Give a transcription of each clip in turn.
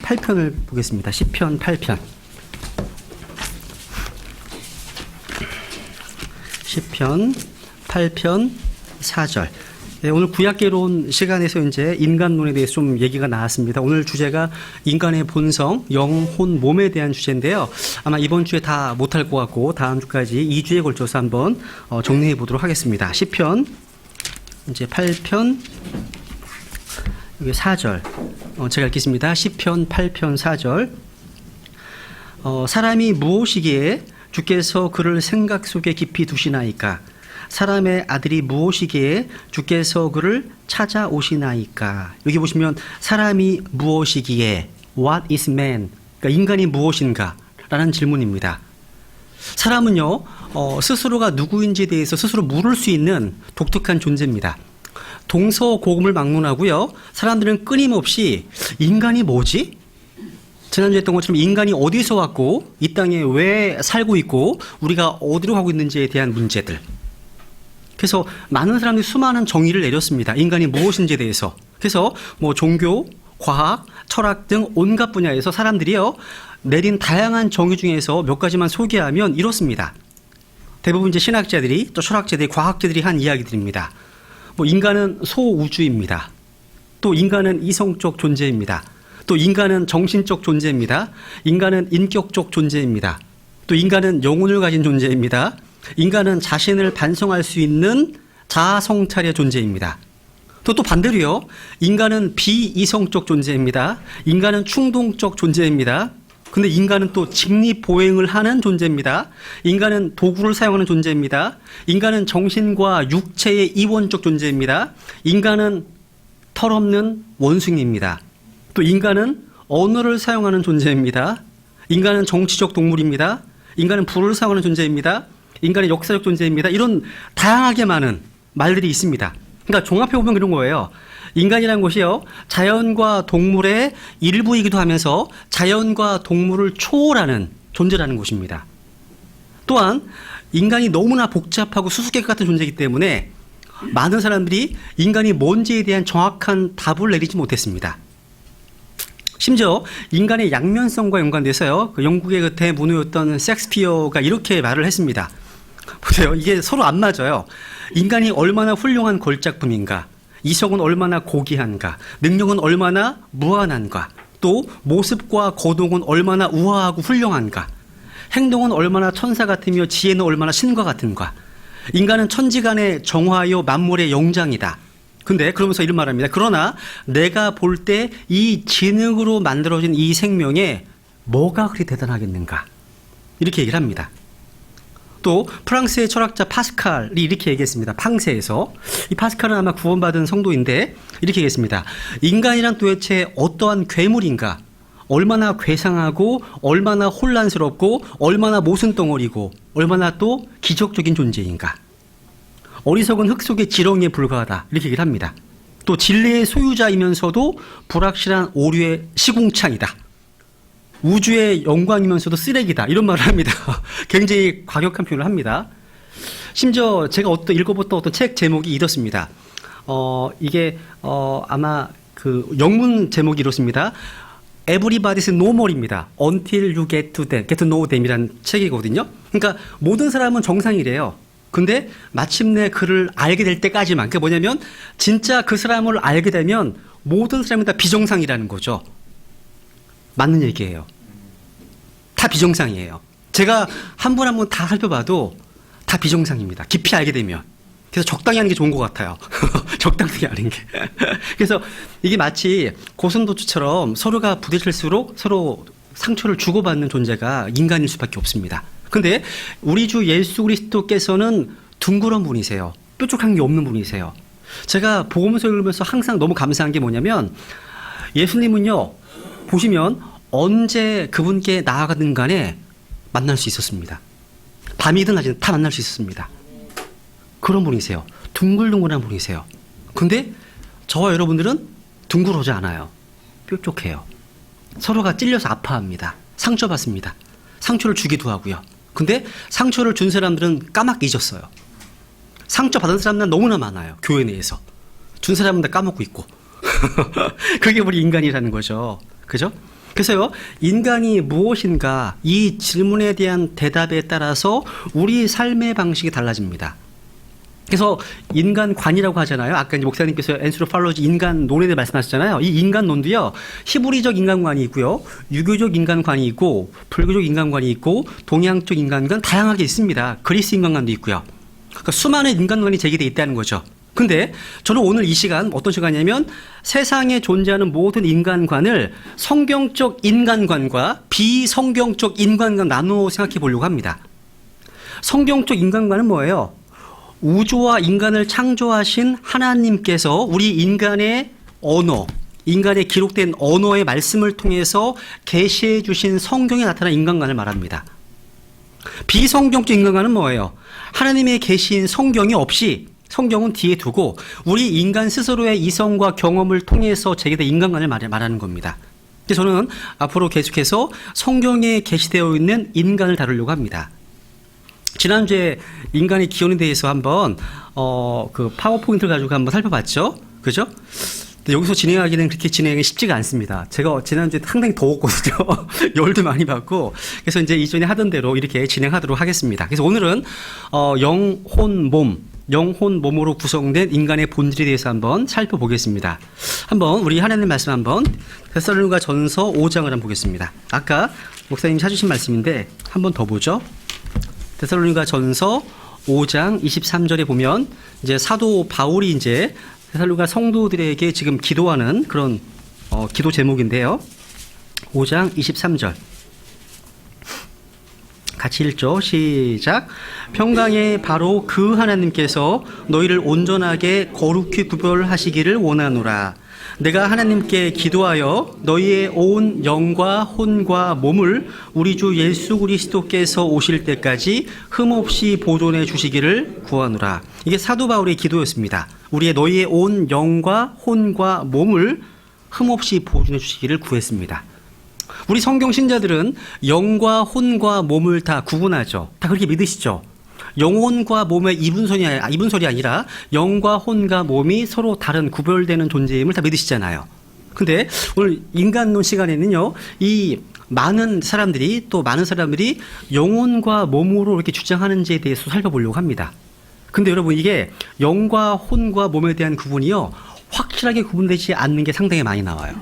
8편을 보겠습니다. 시편 8편. 시편 8편 4절. 네, 오늘 구약계론 시간에서 이제 인간론에 대해서 좀 얘기가 나왔습니다. 오늘 주제가 인간의 본성, 영혼, 몸에 대한 주제인데요. 아마 이번 주에 다 못할 것 같고 다음 주까지 2주에 걸쳐서 한번 정리해 보도록 하겠습니다. 시편 이제 8편 4절 제가 읽겠습니다. 시편 8편 4절. 사람이 무엇이기에 주께서 그를 생각 속에 깊이 두시나이까? 사람의 아들이 무엇이기에 주께서 그를 찾아오시나이까? 여기 보시면 사람이 무엇이기에, what is man? 그러니까 인간이 무엇인가? 라는 질문입니다. 사람은요, 스스로가 누구인지에 대해서 스스로 물을 수 있는 독특한 존재입니다. 동서고금을 막론하고요, 사람들은 끊임없이 인간이 뭐지? 지난주에 했던 것처럼 인간이 어디서 왔고 이 땅에 왜 살고 있고 우리가 어디로 가고 있는지에 대한 문제들. 그래서 많은 사람들이 수많은 정의를 내렸습니다. 인간이 무엇인지에 대해서. 그래서 뭐 종교, 과학, 철학 등 온갖 분야에서 사람들이요 내린 다양한 정의 중에서 몇 가지만 소개하면 이렇습니다. 대부분 이제 신학자들이 또 철학자들이 과학자들이 한 이야기들입니다. 뭐 인간은 소우주입니다. 또 인간은 이성적 존재입니다. 또 인간은 정신적 존재입니다. 인간은 인격적 존재입니다. 또 인간은 영혼을 가진 존재입니다. 인간은 자신을 반성할 수 있는 자아성찰의 존재입니다. 또 반대로요, 인간은 비이성적 존재입니다. 인간은 충동적 존재입니다. 근데 인간은 또 직립보행을 하는 존재입니다. 인간은 도구를 사용하는 존재입니다. 인간은 정신과 육체의 이원적 존재입니다. 인간은 털없는 원숭이입니다. 또 인간은 언어를 사용하는 존재입니다. 인간은 정치적 동물입니다. 인간은 불을 사용하는 존재입니다. 인간은 역사적 존재입니다. 이런 다양하게 많은 말들이 있습니다. 그러니까 종합해보면 그런 거예요. 인간이라는 것이요, 자연과 동물의 일부이기도 하면서 자연과 동물을 초월하는 존재라는 것입니다. 또한 인간이 너무나 복잡하고 수수께끼 같은 존재이기 때문에 많은 사람들이 인간이 뭔지에 대한 정확한 답을 내리지 못했습니다. 심지어 인간의 양면성과 연관돼서요, 그 영국의 그 대문호였던 섹스피어가 이렇게 말을 했습니다. 보세요, 이게 서로 안 맞아요. 인간이 얼마나 훌륭한 걸작품인가, 이성은 얼마나 고귀한가, 능력은 얼마나 무한한가, 또 모습과 거동은 얼마나 우아하고 훌륭한가, 행동은 얼마나 천사 같으며 지혜는 얼마나 신과 같은가, 인간은 천지간의 정화요 만물의 영장이다. 근데 그러면서 이런 말합니다. 그러나 내가 볼 때 이 지능으로 만들어진 이 생명에 뭐가 그리 대단하겠는가, 이렇게 얘기를 합니다. 또 프랑스의 철학자 파스칼이 이렇게 얘기했습니다. 팡세에서. 이 파스칼은 아마 구원받은 성도인데 이렇게 얘기했습니다. 인간이란 도대체 어떠한 괴물인가, 얼마나 괴상하고 얼마나 혼란스럽고 얼마나 모순덩어리고 얼마나 또 기적적인 존재인가. 어리석은 흙 속의 지렁이에 불과하다, 이렇게 얘기를 합니다. 또 진리의 소유자이면서도 불확실한 오류의 시궁창이다. 우주의 영광이면서도 쓰레기다, 이런 말을 합니다. 굉장히 과격한 표현을 합니다. 심지어 제가 읽어봤던 어떤 책 제목이 이렇습니다. 이게 아마 그 영문 제목이 이렇습니다. Everybody's Normal입니다. Until you get to know them이라는 책이거든요. 그러니까 모든 사람은 정상이래요. 근데 마침내 그를 알게 될 때까지만, 그게 뭐냐면 진짜 그 사람을 알게 되면 모든 사람이 다 비정상이라는 거죠. 맞는 얘기예요. 다 비정상이에요. 제가 한 분 한 분 다 살펴봐도 다 비정상입니다. 깊이 알게 되면. 그래서 적당히 하는 게 좋은 것 같아요. 적당히 하는 게. 그래서 이게 마치 고슴도치처럼 서로가 부딪힐수록 서로 상처를 주고받는 존재가 인간일 수밖에 없습니다. 근데 우리 주 예수 그리스도께서는 둥그런 분이세요. 뾰족한 게 없는 분이세요. 제가 복음서 읽으면서 항상 너무 감사한 게 뭐냐면, 예수님은요, 보시면 언제 그분께 나아가든 간에 만날 수 있었습니다. 밤이든 낮이든 다 만날 수 있었습니다. 그런 분이세요. 둥글둥글한 분이세요. 근데 저와 여러분들은 둥글하지 않아요. 뾰족해요. 서로가 찔려서 아파합니다. 상처받습니다. 상처를 주기도 하고요. 근데 상처를 준 사람들은 까맣게 잊었어요. 상처 받은 사람은 너무나 많아요. 교회 내에서. 준 사람은 다 까먹고 있고. 그게 우리 인간이라는 거죠. 그죠? 그래서요, 인간이 무엇인가 이 질문에 대한 대답에 따라서 우리 삶의 방식이 달라집니다. 그래서 인간관이라고 하잖아요. 아까 이제 목사님께서 엔스로팔로지 인간론에 대해 말씀하셨잖아요. 이 인간론도요, 히브리적 인간관이 있고요, 유교적 인간관이 있고, 불교적 인간관이 있고, 동양적 인간관 다양하게 있습니다. 그리스 인간관도 있고요. 그러니까 수많은 인간관이 제기되어 있다는 거죠. 근데 저는 오늘 이 시간 어떤 시간이냐면 세상에 존재하는 모든 인간관을 성경적 인간관과 비성경적 인간관 나누어 생각해 보려고 합니다. 성경적 인간관은 뭐예요? 우주와 인간을 창조하신 하나님께서 우리 인간의 언어, 인간의 기록된 언어의 말씀을 통해서 계시해 주신 성경에 나타난 인간관을 말합니다. 비성경적 인간관은 뭐예요? 하나님의 계시인 성경이 없이 성경은 뒤에 두고 우리 인간 스스로의 이성과 경험을 통해서 제기된 인간관을 말하는 겁니다. 그래서 저는 앞으로 계속해서 성경에 계시되어 있는 인간을 다루려고 합니다. 지난주에 인간의 기원에 대해서 한번 그 파워포인트를 가지고 한번 살펴봤죠. 그죠? 근데 여기서 진행하기는 그렇게 진행이 쉽지가 않습니다. 제가 지난주에 상당히 더웠거든요. 열도 많이 받고. 그래서 이제 이전에 하던 대로 이렇게 진행하도록 하겠습니다. 그래서 오늘은 영혼 몸으로 구성된 인간의 본질에 대해서 한번 살펴보겠습니다. 한번 우리 하나님 말씀 한번 데살로니가 전서 5장을 한번 보겠습니다. 아까 목사님이 찾으신 말씀인데 한번 더 보죠. 데살로니가 전서 5장 23절에 보면 이제 사도 바울이 이제 데살로니가 성도들에게 지금 기도하는 그런 기도 제목인데요. 5장 23절. 같이 읽죠. 시작. 평강의 바로 그 하나님께서 너희를 온전하게 거룩히 구별하시기를 원하노라. 내가 하나님께 기도하여 너희의 온 영과 혼과 몸을 우리 주 예수 그리스도께서 오실 때까지 흠없이 보존해 주시기를 구하노라. 이게 사도 바울의 기도였습니다. 우리의 너희의 온 영과 혼과 몸을 흠없이 보존해 주시기를 구했습니다. 우리 성경 신자들은 영과 혼과 몸을 다 구분하죠. 다 그렇게 믿으시죠? 영혼과 몸의 이분설이 아니라 영과 혼과 몸이 서로 다른 구별되는 존재임을 다 믿으시잖아요. 근데 오늘 인간론 시간에는요, 이 많은 사람들이 영혼과 몸으로 이렇게 주장하는지에 대해서 살펴보려고 합니다. 근데 여러분, 이게 영과 혼과 몸에 대한 구분이요, 확실하게 구분되지 않는 게 상당히 많이 나와요.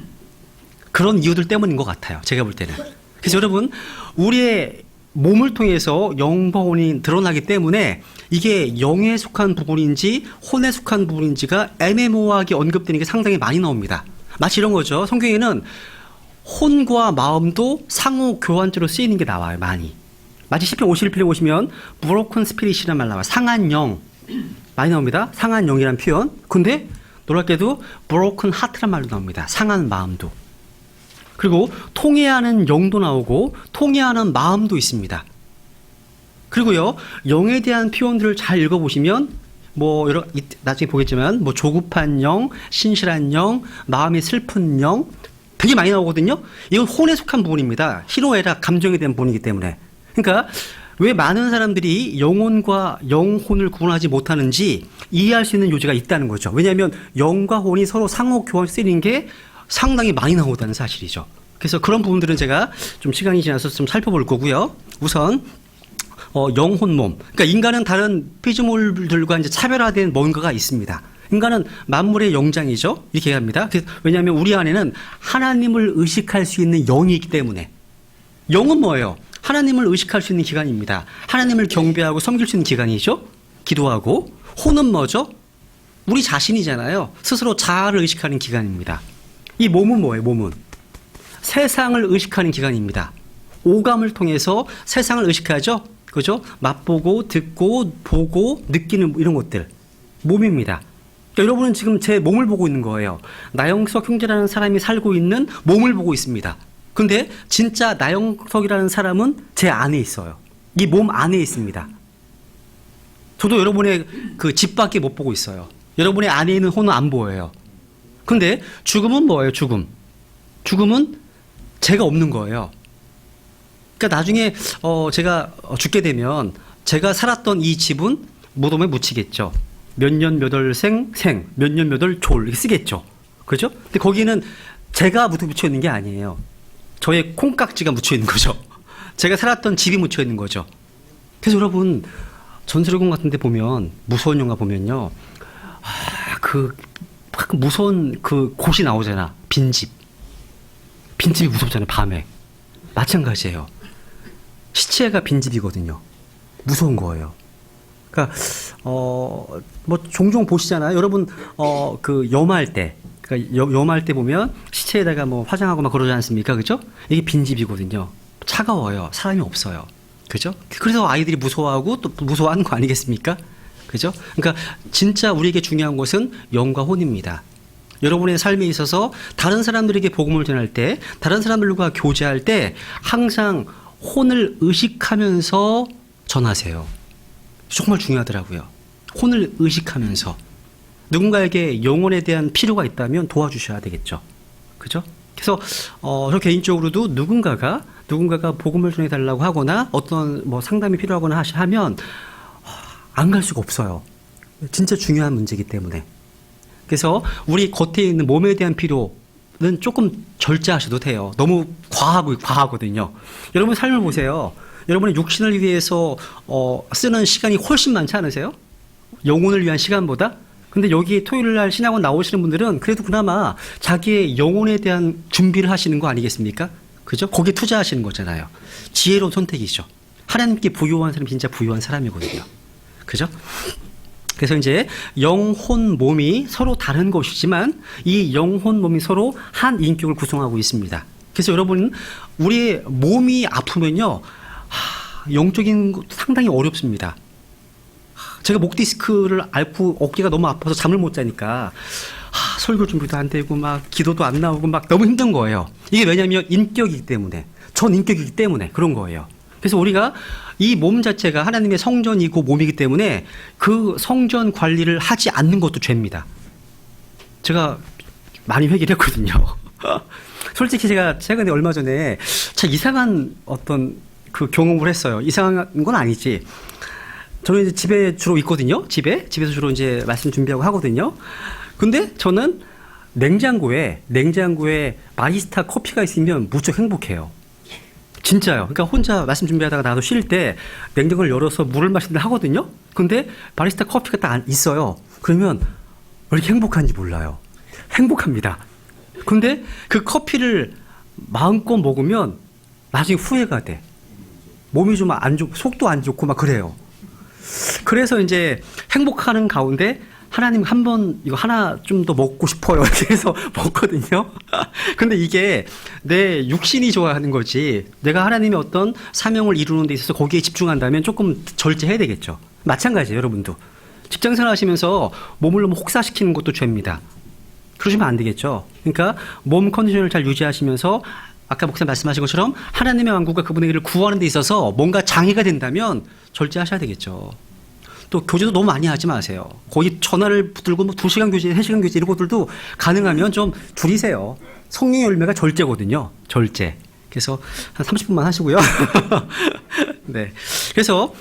그런 이유들 때문인 것 같아요. 제가 볼 때는. 그래서 여러분, 우리의 몸을 통해서 영과 혼이 드러나기 때문에 이게 영에 속한 부분인지 혼에 속한 부분인지가 애매모호하게 언급되는 게 상당히 많이 나옵니다. 마치 이런 거죠. 성경에는 혼과 마음도 상호 교환제로 쓰이는 게 나와요. 많이. 마치 시편 51편에 보시면 broken spirit이라는 말 나와요. 상한 영. 많이 나옵니다. 상한 영이라는 표현. 근데 놀랍게도 broken heart라는 말도 나옵니다. 상한 마음도. 그리고 통해하는 영도 나오고 통해하는 마음도 있습니다. 그리고요, 영에 대한 표현들을 잘 읽어보시면 나중에 보겠지만 조급한 영, 신실한 영, 마음이 슬픈 영 되게 많이 나오거든요. 이건 혼에 속한 부분입니다. 희노애락 감정에 대한 부분이기 때문에. 그러니까 왜 많은 사람들이 영혼과 영혼을 구분하지 못하는지 이해할 수 있는 요지가 있다는 거죠. 왜냐하면 영과 혼이 서로 상호 교환 쓰이는 게 상당히 많이 나오다는 사실이죠. 그래서 그런 부분들은 제가 좀 시간이 지나서 좀 살펴볼 거고요. 우선 영혼 몸. 그러니까 인간은 다른 피조물들과 이제 차별화된 뭔가가 있습니다. 인간은 만물의 영장이죠. 이렇게 합니다. 왜냐하면 우리 안에는 하나님을 의식할 수 있는 영이 있기 때문에. 영은 뭐예요? 하나님을 의식할 수 있는 기관입니다. 하나님을 경배하고 섬길 수 있는 기관이죠. 기도하고. 혼은 뭐죠? 우리 자신이잖아요. 스스로 자아를 의식하는 기관입니다. 이 몸은 뭐예요? 몸은 세상을 의식하는 기관입니다. 오감을 통해서 세상을 의식하죠. 그죠? 맛보고 듣고 보고 느끼는 이런 것들 몸입니다. 그러니까 여러분은 지금 제 몸을 보고 있는 거예요. 나영석 형제라는 사람이 살고 있는 몸을 보고 있습니다. 근데 진짜 나영석이라는 사람은 제 안에 있어요. 이 몸 안에 있습니다. 저도 여러분의 그 집 밖에 못 보고 있어요. 여러분의 안에 있는 혼은 안 보여요. 근데 죽음은 뭐예요? 죽음은 제가 없는 거예요. 그러니까 나중에 제가 죽게 되면 제가 살았던 이 집은 무덤에 묻히겠죠. 몇 년 몇 월 생, 몇 년 몇 월 졸 이렇게 쓰겠죠. 그렇죠? 근데 거기는 제가 묻혀 있는 게 아니에요. 저의 콩깍지가 묻혀 있는 거죠. 제가 살았던 집이 묻혀 있는 거죠. 그래서 여러분 전설의 같은 데 보면 무서운 영화 보면요. 그 무서운 그 곳이 나오잖아. 빈집. 빈집이 무섭잖아요. 밤에. 마찬가지예요. 시체가 빈집이거든요. 무서운 거예요. 그러니까 뭐 종종 보시잖아요. 여러분 그 염할 때, 그러니까 염할 때 보면 시체에다가 뭐 화장하고 막 그러지 않습니까? 그죠? 이게 빈집이거든요. 차가워요. 사람이 없어요. 그죠? 그래서 아이들이 무서워하고 또 무서워하는 거 아니겠습니까? 그죠? 그러니까 진짜 우리에게 중요한 것은 영과 혼입니다. 여러분의 삶에 있어서 다른 사람들에게 복음을 전할 때, 다른 사람들과 교제할 때 항상 혼을 의식하면서 전하세요. 정말 중요하더라고요. 혼을 의식하면서. 누군가에게 영혼에 대한 필요가 있다면 도와주셔야 되겠죠. 그죠? 그래서 저 개인적으로도 누군가가 복음을 전해달라고 하거나 어떤 뭐 상담이 필요하거나 하면 안 갈 수가 없어요. 진짜 중요한 문제이기 때문에. 그래서 우리 겉에 있는 몸에 대한 필요는 조금 절제하셔도 돼요. 너무 과하거든요. 여러분 삶을 보세요. 여러분의 육신을 위해서 쓰는 시간이 훨씬 많지 않으세요? 영혼을 위한 시간보다? 근데 여기 토요일 날 신학원 나오시는 분들은 그래도 그나마 자기의 영혼에 대한 준비를 하시는 거 아니겠습니까? 그죠? 거기에 투자하시는 거잖아요. 지혜로운 선택이죠. 하나님께 부유한 사람이 진짜 부유한 사람이거든요. 그죠? 그래서 이제 영혼 몸이 서로 다른 것이지만 이 영혼 몸이 서로 한 인격을 구성하고 있습니다. 그래서 여러분 우리의 몸이 아프면요 영적인 것도 상당히 어렵습니다. 제가 목 디스크를 앓고 어깨가 너무 아파서 잠을 못 자니까 설교 준비도 안 되고 막 기도도 안 나오고 막 너무 힘든 거예요. 이게 왜냐하면 인격이기 때문에, 전 인격이기 때문에 그런 거예요. 그래서 우리가 이 몸 자체가 하나님의 성전이고 몸이기 때문에 그 성전 관리를 하지 않는 것도 죄입니다. 제가 많이 회개를 했거든요. 솔직히 제가 최근에 얼마 전에 참 이상한 어떤 그 경험을 했어요. 이상한 건 아니지. 저는 이제 집에 주로 있거든요. 집에서 주로 이제 말씀 준비하고 하거든요. 근데 저는 냉장고에 바리스타 커피가 있으면 무척 행복해요. 진짜요. 그러니까 혼자 말씀 준비하다가 나도 쉴 때 냉장고를 열어서 물을 마시려 하거든요. 근데 바리스타 커피가 딱 있어요. 그러면 왜 이렇게 행복한지 몰라요. 행복합니다. 근데 그 커피를 마음껏 먹으면 나중에 후회가 돼. 몸이 좀 안 좋고 속도 안 좋고 막 그래요. 그래서 이제 행복하는 가운데 하나님 한번 이거 하나 좀 더 먹고 싶어요. 이렇게 해서 먹거든요. 근데 이게 내 육신이 좋아하는 거지 내가 하나님의 어떤 사명을 이루는 데 있어서 거기에 집중한다면 조금 절제해야 되겠죠. 마찬가지예요. 여러분도. 직장생활 하시면서 몸을 너무 혹사시키는 것도 죄입니다. 그러시면 안 되겠죠. 그러니까 몸 컨디션을 잘 유지하시면서 아까 목사님 말씀하신 것처럼 하나님의 왕국과 그분의 일을 구하는 데 있어서 뭔가 장애가 된다면 절제하셔야 되겠죠. 또 교제도 너무 많이 하지 마세요. 거의 전화를 붙들고 뭐 2시간 교제, 3시간 교제 이런 것들도 가능하면 좀 줄이세요. 성령의 열매가 절제거든요. 절제. 그래서 한 30분만 하시고요. 네. 그래서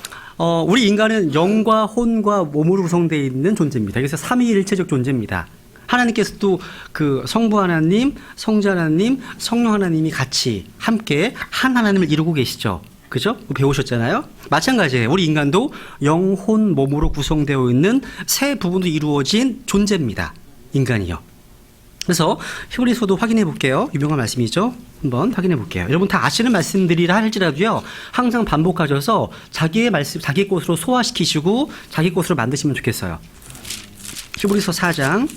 우리 인간은 영과 혼과 몸으로 구성되어 있는 존재입니다. 그래서 삼위일체적 존재입니다. 하나님께서도 그 성부 하나님, 성자 하나님, 성령 하나님이 같이 함께 한 하나님을 이루고 계시죠. 그죠? 배우셨잖아요. 마찬가지예요. 우리 인간도 영, 혼, 몸으로 구성되어 있는 세 부분으로 이루어진 존재입니다. 인간이요. 그래서 히브리서도 확인해 볼게요. 유명한 말씀이죠. 한번 확인해 볼게요. 여러분 다 아시는 말씀들이라 할지라도요. 항상 반복하셔서 자기의 말씀, 자기 것으로 소화시키시고 자기 것으로 만드시면 좋겠어요. 히브리서 4장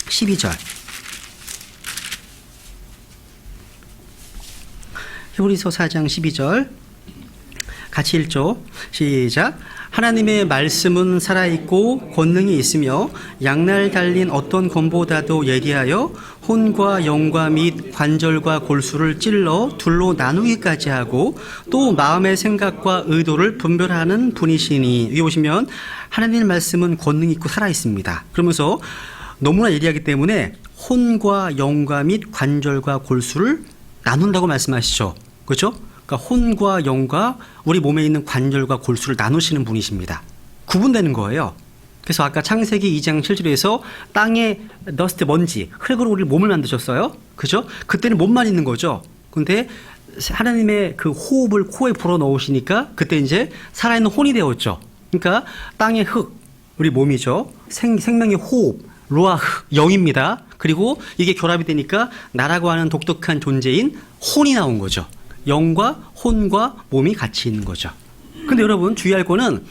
12절. 히브리서 4장 12절 같이 읽죠. 시작. 하나님의 말씀은 살아있고 권능이 있으며 양날 달린 어떤 검보다도 예리하여 혼과 영과 및 관절과 골수를 찔러 둘로 나누기까지 하고 또 마음의 생각과 의도를 분별하는 분이시니. 여기 보시면 하나님의 말씀은 권능이 있고 살아있습니다. 그러면서 너무나 예리하기 때문에 혼과 영과 및 관절과 골수를 나눈다고 말씀하시죠. 그렇죠? 그러니까 혼과 영과 우리 몸에 있는 관절과 골수를 나누시는 분이십니다. 구분되는 거예요. 그래서 아까 창세기 2장 7절에서 땅에 넣었을 때 먼지, 흙으로 우리 몸을 만드셨어요. 그죠? 그때는 몸만 있는 거죠. 근데 하나님의 그 호흡을 코에 불어 넣으시니까 그때 이제 살아있는 혼이 되었죠. 그러니까 땅의 흙, 우리 몸이죠. 생명의 호흡, 루아흐, 영입니다. 그리고 이게 결합이 되니까 나라고 하는 독특한 존재인 혼이 나온 거죠. 영과 혼과 몸이 같이 있는 거죠. 근데 여러분 주의할 거는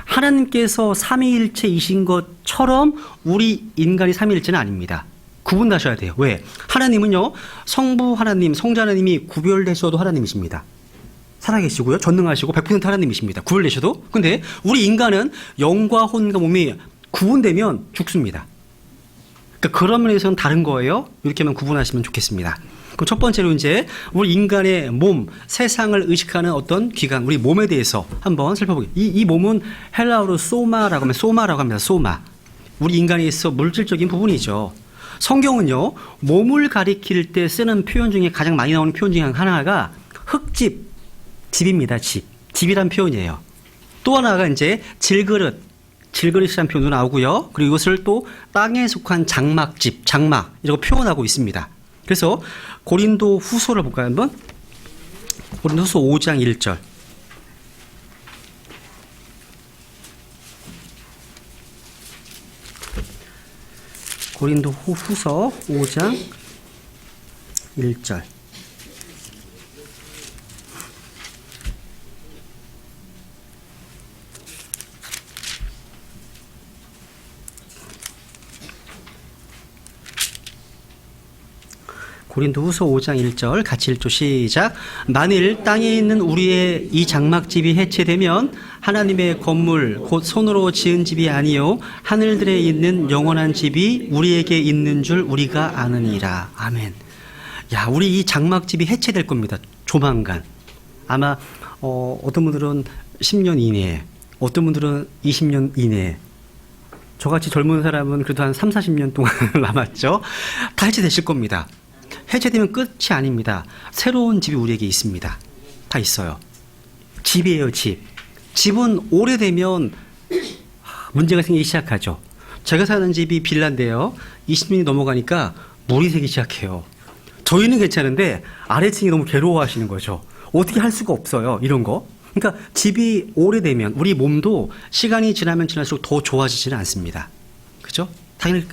하나님께서 삼위일체이신 것처럼 우리 인간이 삼위일체는 아닙니다. 구분하셔야 돼요. 왜? 하나님은요, 성부 하나님, 성자 하나님이 구별되셔도 하나님이십니다. 살아계시고요, 전능하시고 100% 하나님이십니다. 구별되셔도. 근데 우리 인간은 영과 혼과 몸이 구분되면 죽습니다. 그러니까 그런 면에서는 다른 거예요. 이렇게만 구분하시면 좋겠습니다. 그럼 첫 번째로 이제 우리 인간의 몸, 세상을 의식하는 어떤 기관, 우리 몸에 대해서 한번 살펴보겠습니다. 이 몸은 헬라어로 소마라고 합니다. 소마. 우리 인간에 있어 물질적인 부분이죠. 성경은요, 몸을 가리킬 때 쓰는 표현 중에 가장 많이 나오는 표현 중에 하나가 흙집, 집입니다. 집이란 표현이에요. 또 하나가 이제 질그릇이라는 표현도 나오고요. 그리고 이것을 또 땅에 속한 장막집, 장막 이라고 표현하고 있습니다. 그래서 고린도 후서를 볼까요, 한번? 고린도 후서 5장 1절. 고린도 후서 5장 1절. 고린도후서 5장 1절 같이 읽죠. 시작. 만일 땅에 있는 우리의 이 장막집이 해체되면 하나님의 건물 곧 손으로 지은 집이 아니요 하늘들에 있는 영원한 집이 우리에게 있는 줄 우리가 아느니라. 아멘. 야, 우리 이 장막집이 해체될 겁니다. 조만간. 아마 어떤 분들은 10년 이내에, 어떤 분들은 20년 이내에. 저같이 젊은 사람은 그래도 한 3, 40년 동안 남았죠. 다 해체되실 겁니다. 해체되면 끝이 아닙니다. 새로운 집이 우리에게 있습니다. 다 있어요. 집이에요, 집. 집은 오래되면 문제가 생기기 시작하죠. 제가 사는 집이 빌라인데요. 20년이 넘어가니까 물이 새기 시작해요. 저희는 괜찮은데 아래층이 너무 괴로워하시는 거죠. 어떻게 할 수가 없어요, 이런 거. 그러니까 집이 오래되면 우리 몸도 시간이 지나면 지날수록 더 좋아지지는 않습니다. 그죠? 당연히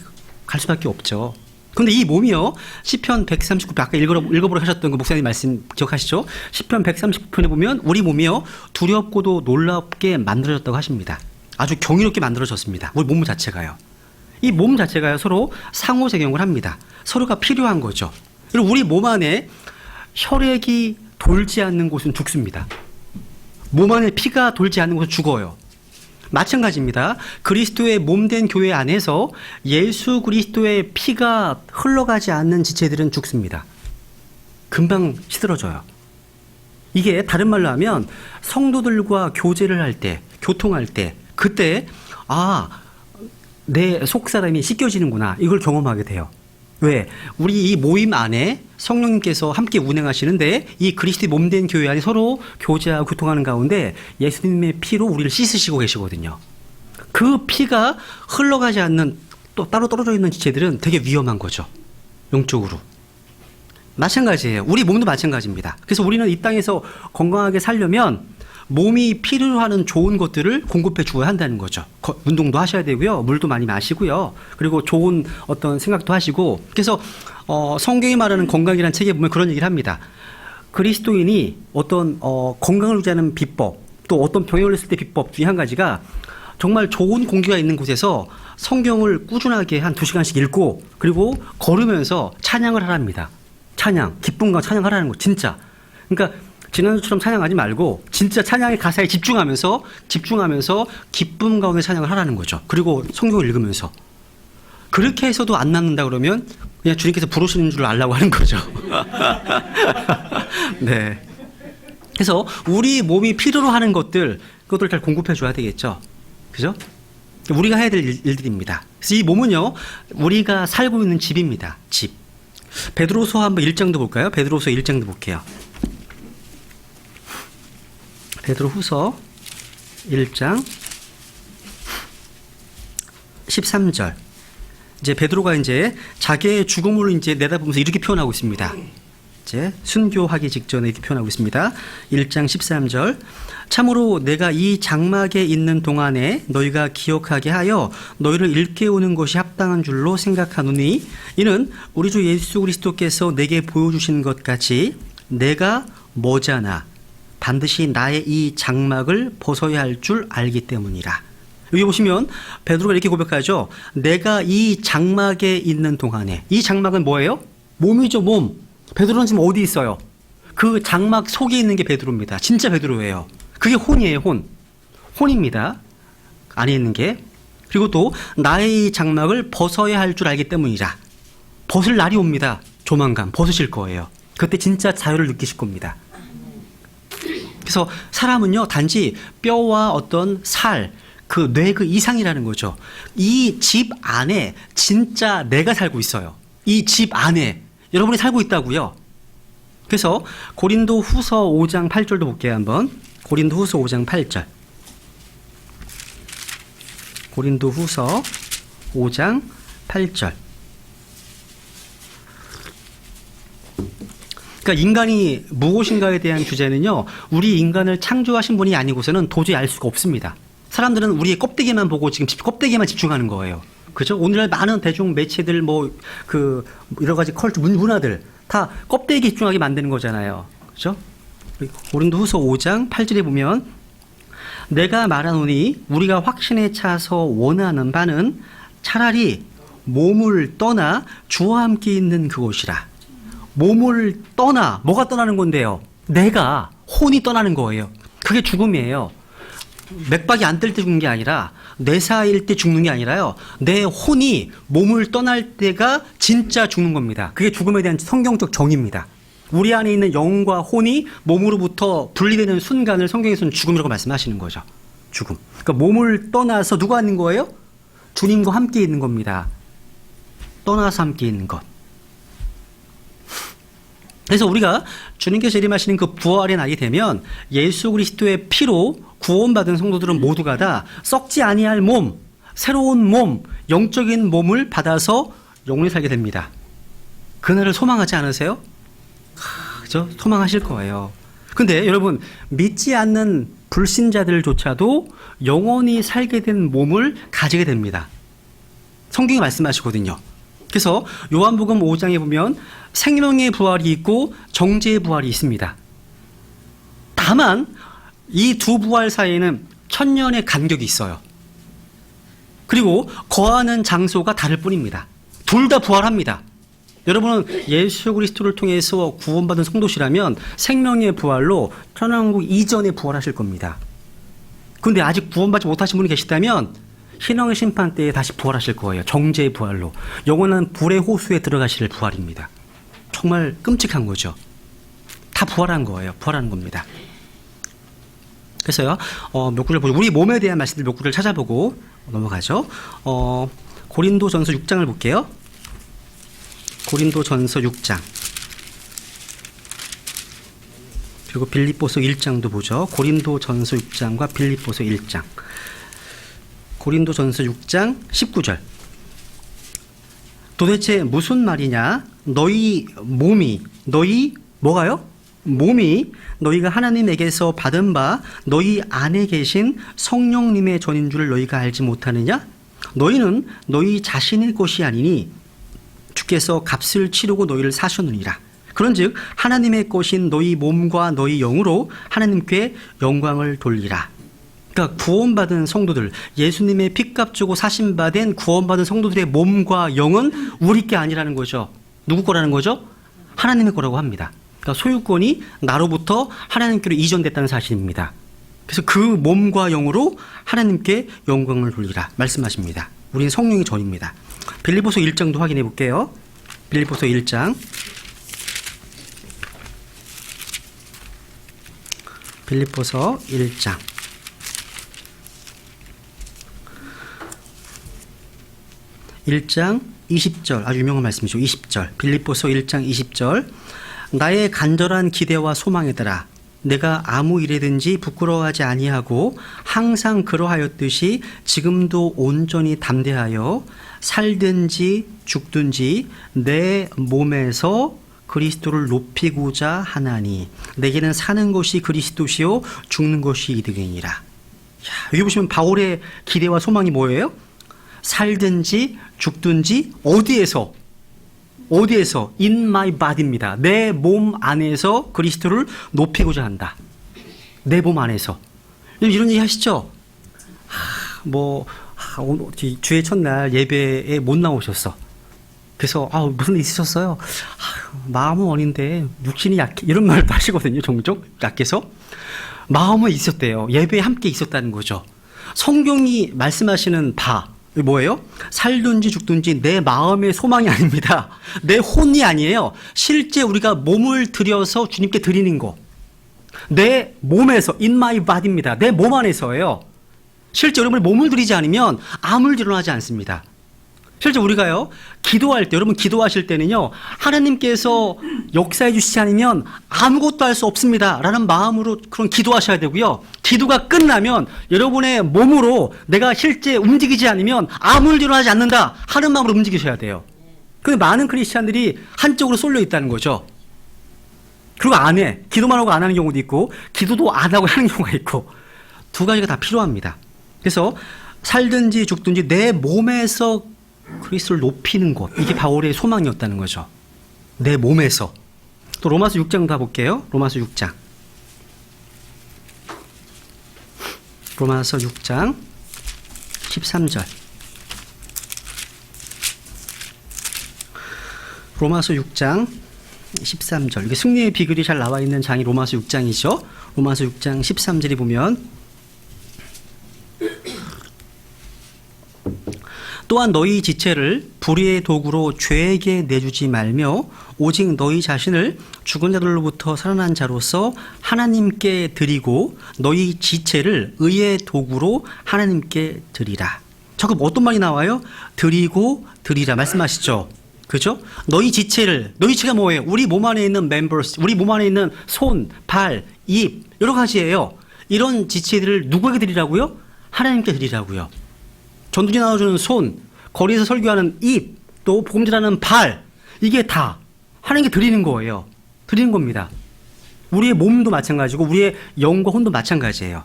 갈 수밖에 없죠. 근데 이 몸이요, 시편 139편, 아까 읽어보러 하셨던 그 목사님 말씀 기억하시죠? 시편 139편에 보면 우리 몸이요, 두렵고도 놀랍게 만들어졌다고 하십니다. 아주 경이롭게 만들어졌습니다. 우리 몸 자체가요. 이 몸 자체가요, 서로 상호작용을 합니다. 서로가 필요한 거죠. 그리고 우리 몸 안에 혈액이 돌지 않는 곳은 죽습니다. 몸 안에 피가 돌지 않는 곳은 죽어요. 마찬가지입니다. 그리스도의 몸된 교회 안에서 예수 그리스도의 피가 흘러가지 않는 지체들은 죽습니다. 금방 시들어져요. 이게 다른 말로 하면 성도들과 교제를 할 때, 교통할 때, 그때 내 속사람이 씻겨지는구나, 이걸 경험하게 돼요. 왜? 우리 이 모임 안에 성령님께서 함께 운행하시는데 이 그리스도의 몸된 교회 안에 서로 교제하고 교통하는 가운데 예수님의 피로 우리를 씻으시고 계시거든요. 그 피가 흘러가지 않는 또 따로 떨어져 있는 지체들은 되게 위험한 거죠. 영적으로. 마찬가지예요. 우리 몸도 마찬가지입니다. 그래서 우리는 이 땅에서 건강하게 살려면 몸이 필요로 하는 좋은 것들을 공급해 주어야 한다는 거죠. 운동도 하셔야 되고요. 물도 많이 마시고요. 그리고 좋은 어떤 생각도 하시고. 그래서 성경이 말하는 건강이라는 책에 보면 그런 얘기를 합니다. 그리스도인이 어떤 건강을 유지하는 비법, 또 어떤 병에 걸렸을 때 비법 중에 한 가지가 정말 좋은 공기가 있는 곳에서 성경을 꾸준하게 한 2시간씩 읽고 그리고 걸으면서 찬양을 하랍니다. 찬양, 기쁨과 찬양하라는 거, 진짜. 그러니까 지난주처럼 찬양하지 말고 진짜 찬양의 가사에 집중하면서 기쁨 가운데 찬양을 하라는 거죠. 그리고 성경을 읽으면서. 그렇게 해서도 안 낫는다 그러면 그냥 주님께서 부르시는 줄 알라고 하는 거죠. 네. 그래서 우리 몸이 필요로 하는 그것들 잘 공급해 줘야 되겠죠. 그죠? 우리가 해야 될 일들입니다. 그래서 이 몸은요, 우리가 살고 있는 집입니다. 집. 베드로서 한번 1장도 볼까요? 베드로서 1장도 볼게요. 베드로 후서 1장 13절. 이제 베드로가 이제 자기의 죽음을 이제 내다보면서 이렇게 표현하고 있습니다. 이제 순교하기 직전에 이렇게 표현하고 있습니다. 1장 13절. 참으로 내가 이 장막에 있는 동안에 너희가 기억하게 하여 너희를 일깨우는 것이 합당한 줄로 생각하노니 이는 우리 주 예수 그리스도께서 내게 보여주신 것 같이 내가 머지않아 반드시 나의 이 장막을 벗어야 할 줄 알기 때문이라. 여기 보시면 베드로가 이렇게 고백하죠. 내가 이 장막에 있는 동안에. 이 장막은 뭐예요? 몸이죠, 몸. 베드로는 지금 어디 있어요? 그 장막 속에 있는 게 베드로입니다. 진짜 베드로예요. 그게 혼이에요, 혼. 혼입니다. 안에 있는 게. 그리고 또 나의 이 장막을 벗어야 할 줄 알기 때문이라. 벗을 날이 옵니다. 조만간 벗으실 거예요. 그때 진짜 자유를 느끼실 겁니다. 그래서 사람은요, 단지 뼈와 어떤 살, 그 뇌 그 이상이라는 거죠. 이 집 안에 진짜 내가 살고 있어요. 이 집 안에 여러분이 살고 있다고요. 그래서 고린도 후서 5장 8절도 볼게요, 한번. 고린도 후서 5장 8절. 고린도 후서 5장 8절. 그러니까 인간이 무엇인가에 대한 주제는요, 우리 인간을 창조하신 분이 아니고서는 도저히 알 수가 없습니다. 사람들은 우리의 껍데기만 보고 지금 껍데기만 집중하는 거예요. 그죠? 오늘날 많은 대중 매체들 여러 가지 컬트 문화들 다 껍데기 집중하게 만드는 거잖아요. 그죠? 고린도 후서 5장 8절에 보면 내가 말하노니 우리가 확신에 차서 원하는 바는 차라리 몸을 떠나 주와 함께 있는 그곳이라. 몸을 떠나, 뭐가 떠나는 건데요? 내가, 혼이 떠나는 거예요. 그게 죽음이에요. 맥박이 안 뜰 때 죽는 게 아니라, 뇌사일 때 죽는 게 아니라요. 내 혼이 몸을 떠날 때가 진짜 죽는 겁니다. 그게 죽음에 대한 성경적 정의입니다. 우리 안에 있는 영과 혼이 몸으로부터 분리되는 순간을 성경에서는 죽음이라고 말씀하시는 거죠. 죽음. 그러니까 몸을 떠나서 누가 있는 거예요? 주님과 함께 있는 겁니다. 떠나서 함께 있는 것. 그래서 우리가 주님께서 재림하시는 그 부활의 날이 되면 예수 그리스도의 피로 구원받은 성도들은 모두가 다 썩지 아니할 몸, 새로운 몸, 영적인 몸을 받아서 영원히 살게 됩니다. 그날을 소망하지 않으세요? 그죠? 소망하실 거예요. 근데 여러분, 믿지 않는 불신자들조차도 영원히 살게 된 몸을 가지게 됩니다. 성경이 말씀하시거든요. 그래서 요한복음 5장에 보면 생명의 부활이 있고 정죄의 부활이 있습니다. 다만 이 두 부활 사이에는 천년의 간격이 있어요. 그리고 거하는 장소가 다를 뿐입니다. 둘 다 부활합니다. 여러분은 예수 그리스도를 통해서 구원받은 성도시라면 생명의 부활로 천왕국 이전에 부활하실 겁니다. 그런데 아직 구원받지 못하신 분이 계시다면 신앙의 심판 때에 다시 부활하실 거예요. 정죄의 부활로. 영원한 불의 호수에 들어가실 부활입니다. 정말 끔찍한 거죠. 다 부활한 거예요. 부활하는 겁니다. 그래서요, 몇 구절 보죠. 우리 몸에 대한 말씀들 몇 구절 찾아보고 넘어가죠. 고린도전서 6장을 볼게요. 고린도전서 6장. 그리고 빌립보서 1장도 보죠. 고린도전서 6장과 빌립보서 1장. 고린도전서 6장 19절. 도대체 무슨 말이냐? 너희 몸이, 너희 뭐가요? 몸이 너희가 하나님에게서 받은 바 너희 안에 계신 성령님의 전인 줄을 너희가 알지 못하느냐? 너희는 너희 자신의 것이 아니니 주께서 값을 치르고 너희를 사셨느니라. 그런즉 하나님의 것인 너희 몸과 너희 영으로 하나님께 영광을 돌리라. 그러니까 구원받은 성도들, 예수님의 핏값 주고 사신받은 구원받은 성도들의 몸과 영은 우리 게 아니라는 거죠. 누구 거라는 거죠? 하나님의 거라고 합니다. 그러니까 소유권이 나로부터 하나님께로 이전됐다는 사실입니다. 그래서 그 몸과 영으로 하나님께 영광을 돌리라 말씀하십니다. 우리는 성령의 전입니다. 빌립보서 1장도 확인해 볼게요. 빌립보서 1장. 빌립보서 1장. 1장 20절, 아주 유명한 말씀이죠. 20절. 빌립보서 1장 20절. 나의 간절한 기대와 소망이더라. 내가 아무 일에든지 부끄러워하지 아니하고 항상 그러하였듯이 지금도 온전히 담대하여 살든지 죽든지 내 몸에서 그리스도를 높이고자 하나니 내게는 사는 것이 그리스도시요 죽는 것이 이득이니라. 여기 보시면 바울의 기대와 소망이 뭐예요? 살든지 죽든지 어디에서 in my body입니다. 내 몸 안에서 그리스도를 높이고자 한다. 내 몸 안에서. 이런 얘기 하시죠? 오늘 주의 첫날 예배에 못 나오셨어. 그래서 무슨 일 있으셨어요? 마음은 어린데 육신이 약해. 이런 말도 하시거든요. 종종 약해서. 마음은 있었대요. 예배에 함께 있었다는 거죠. 성경이 말씀하시는 바 뭐예요? 살든지 죽든지 내 마음의 소망이 아닙니다. 내 혼이 아니에요. 실제 우리가 몸을 들여서 주님께 드리는 거. 내 몸에서 in my body입니다. 내 몸 안에서예요. 실제 여러분이 몸을 들이지 않으면 아무 일도 일어나지 않습니다. 실제 우리가요, 기도할 때, 여러분 기도하실 때는요, 하나님께서 역사해 주시지 않으면 아무것도 할 수 없습니다. 라는 마음으로 그런 기도하셔야 되고요. 기도가 끝나면 여러분의 몸으로 내가 실제 움직이지 않으면 아무 일도 일어나지 않는다. 하는 마음으로 움직이셔야 돼요. 근데 많은 크리스찬들이 한쪽으로 쏠려 있다는 거죠. 그리고 안 해. 기도만 하고 안 하는 경우도 있고, 기도도 안 하고 하는 경우가 있고, 두 가지가 다 필요합니다. 그래서 살든지 죽든지 내 몸에서 그리스도를 높이는 것, 이게 바울의 소망이었다는 거죠. 내 몸에서. 또 로마서 6장 다 볼게요. 로마서 6장 13절. 로마서 6장 13절. 이게 승리의 비결이 잘 나와 있는 장이 로마서 6장이죠. 로마서 6장 13절에 보면 또한 너희 지체를 불의의 도구로 죄에게 내주지 말며 오직 너희 자신을 죽은 자들로부터 살아난 자로서 하나님께 드리고 너희 지체를 의의 도구로 하나님께 드리라. 자꾸 어떤 말이 나와요? 드리고 드리라 말씀하시죠. 그죠? 너희 지체를, 너희 지체가 뭐예요? 우리 몸 안에 있는 members, 우리 몸 안에 있는 손, 발, 입 여러 가지예요. 이런 지체들을 누구에게 드리라고요? 하나님께 드리라고요. 전도지 나눠주는 손, 거리에서 설교하는 입, 또 복음전하는 발, 이게 다 하나님께 드리는 거예요. 드리는 겁니다. 우리의 몸도 마찬가지고 우리의 영과 혼도 마찬가지예요.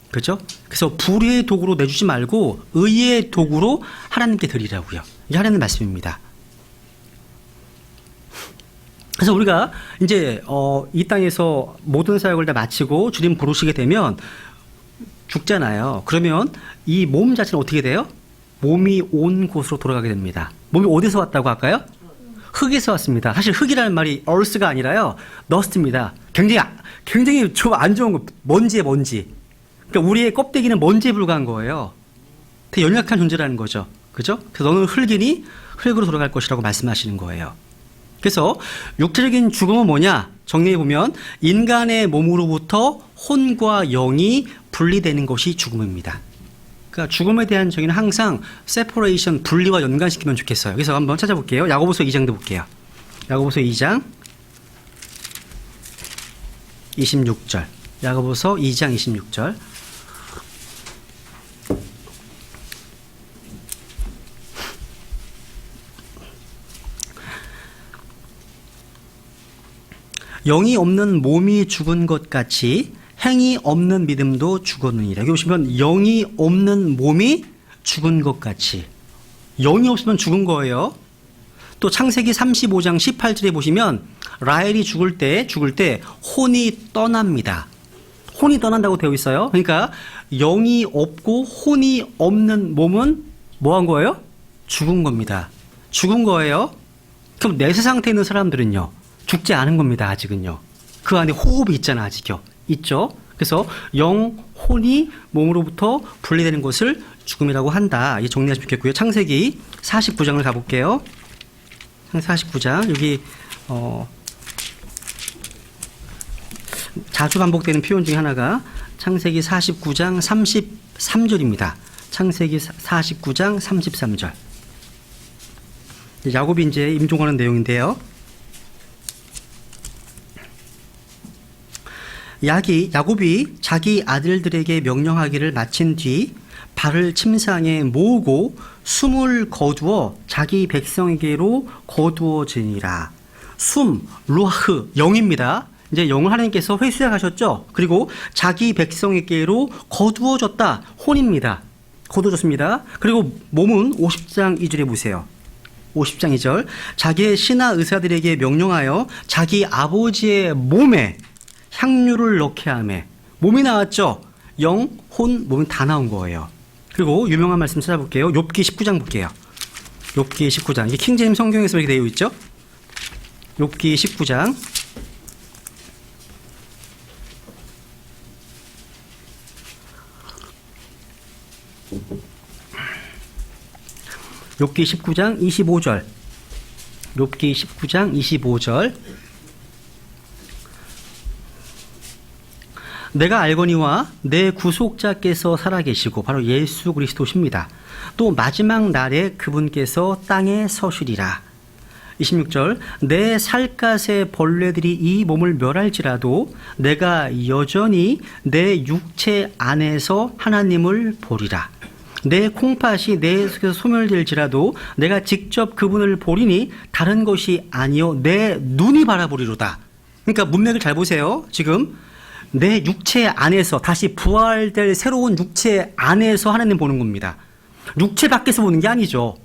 그렇죠? 그래서 불의의 도구로 내주지 말고 의의 도구로 하나님께 드리라고요. 이게 하나님의 말씀입니다. 그래서 우리가 이제 이 땅에서 모든 사역을 다 마치고 주님 부르시게 되면 죽잖아요. 그러면 이 몸 자체는 어떻게 돼요? 몸이 온 곳으로 돌아가게 됩니다. 몸이 어디서 왔다고 할까요? 흙에서 왔습니다. 사실 흙이라는 말이 earth가 아니라요, dust입니다. 굉장히 좀 안 좋은 거, 먼지에 먼지. 그러니까 우리의 껍데기는 먼지에 불과한 거예요. 되게 연약한 존재라는 거죠. 그죠? 그래서 너는 흙이니 흙으로 돌아갈 것이라고 말씀하시는 거예요. 그래서 육체적인 죽음은 뭐냐? 정리해보면 인간의 몸으로부터 혼과 영이 분리되는 것이 죽음입니다. 그러니까 죽음에 대한 정의는 항상 separation, 분리와 연관시키면 좋겠어요. 그래서 한번 찾아볼게요. 야고보서 2장도 볼게요. 야고보서 2장 26절. 야고보서 2장 26절. 영이 없는 몸이 죽은 것 같이 행이 없는 믿음도 죽었느니라. 여기 보시면 영이 없는 몸이 죽은 것 같이. 영이 없으면 죽은 거예요. 또 창세기 35장 18절에 보시면 라헬이 죽을 때 혼이 떠납니다. 혼이 떠난다고 되어 있어요. 그러니까 영이 없고 혼이 없는 몸은 뭐 한 거예요? 죽은 겁니다. 죽은 거예요. 그럼 내세 상태에 있는 사람들은요? 죽지 않은 겁니다. 아직은요. 그 안에 호흡이 있잖아. 아직요. 있죠. 그래서 영, 혼이 몸으로부터 분리되는 것을 죽음이라고 한다. 이 정리하시면 좋겠고요. 창세기 49장을 가볼게요. 49장 여기 자주 반복되는 표현 중에 하나가 창세기 49장 33절입니다. 창세기 49장 33절. 야곱이 이제 임종하는 내용인데요. 야곱이 자기 아들들에게 명령하기를 마친 뒤 발을 침상에 모으고 숨을 거두어 자기 백성에게로 거두어지니라. 숨, 루아흐, 영입니다. 이제 영을 하나님께서 회수하셨죠. 그리고 자기 백성에게로 거두어졌다. 혼입니다. 거두어졌습니다. 그리고 몸은 50장 2절에 보세요. 50장 2절. 자기의 신하 의사들에게 명령하여 자기 아버지의 몸에 향유를 넣게 하매. 몸이 나왔죠. 영, 혼, 몸이 다 나온 거예요. 그리고 유명한 말씀 찾아볼게요. 욥기 19장 볼게요. 욥기 19장. 이게 킹제임 성경에서 이렇게 되어 있죠. 욥기 19장. 욥기 19장 25절. 욥기 19장 25절. 내가 알거니와 내 구속자께서 살아계시고 바로 예수 그리스도십니다. 또 마지막 날에 그분께서 땅에 서시리라. 26절. 내 살갗의 벌레들이 이 몸을 멸할지라도 내가 여전히 내 육체 안에서 하나님을 보리라. 내 콩팥이 내 속에서 소멸될지라도 내가 직접 그분을 보리니 다른 것이 아니요 내 눈이 바라보리로다. 그러니까 문맥을 잘 보세요. 지금 내 육체 안에서 다시 부활될 새로운 육체 안에서 하나님 보는 겁니다. 육체 밖에서 보는 게 아니죠.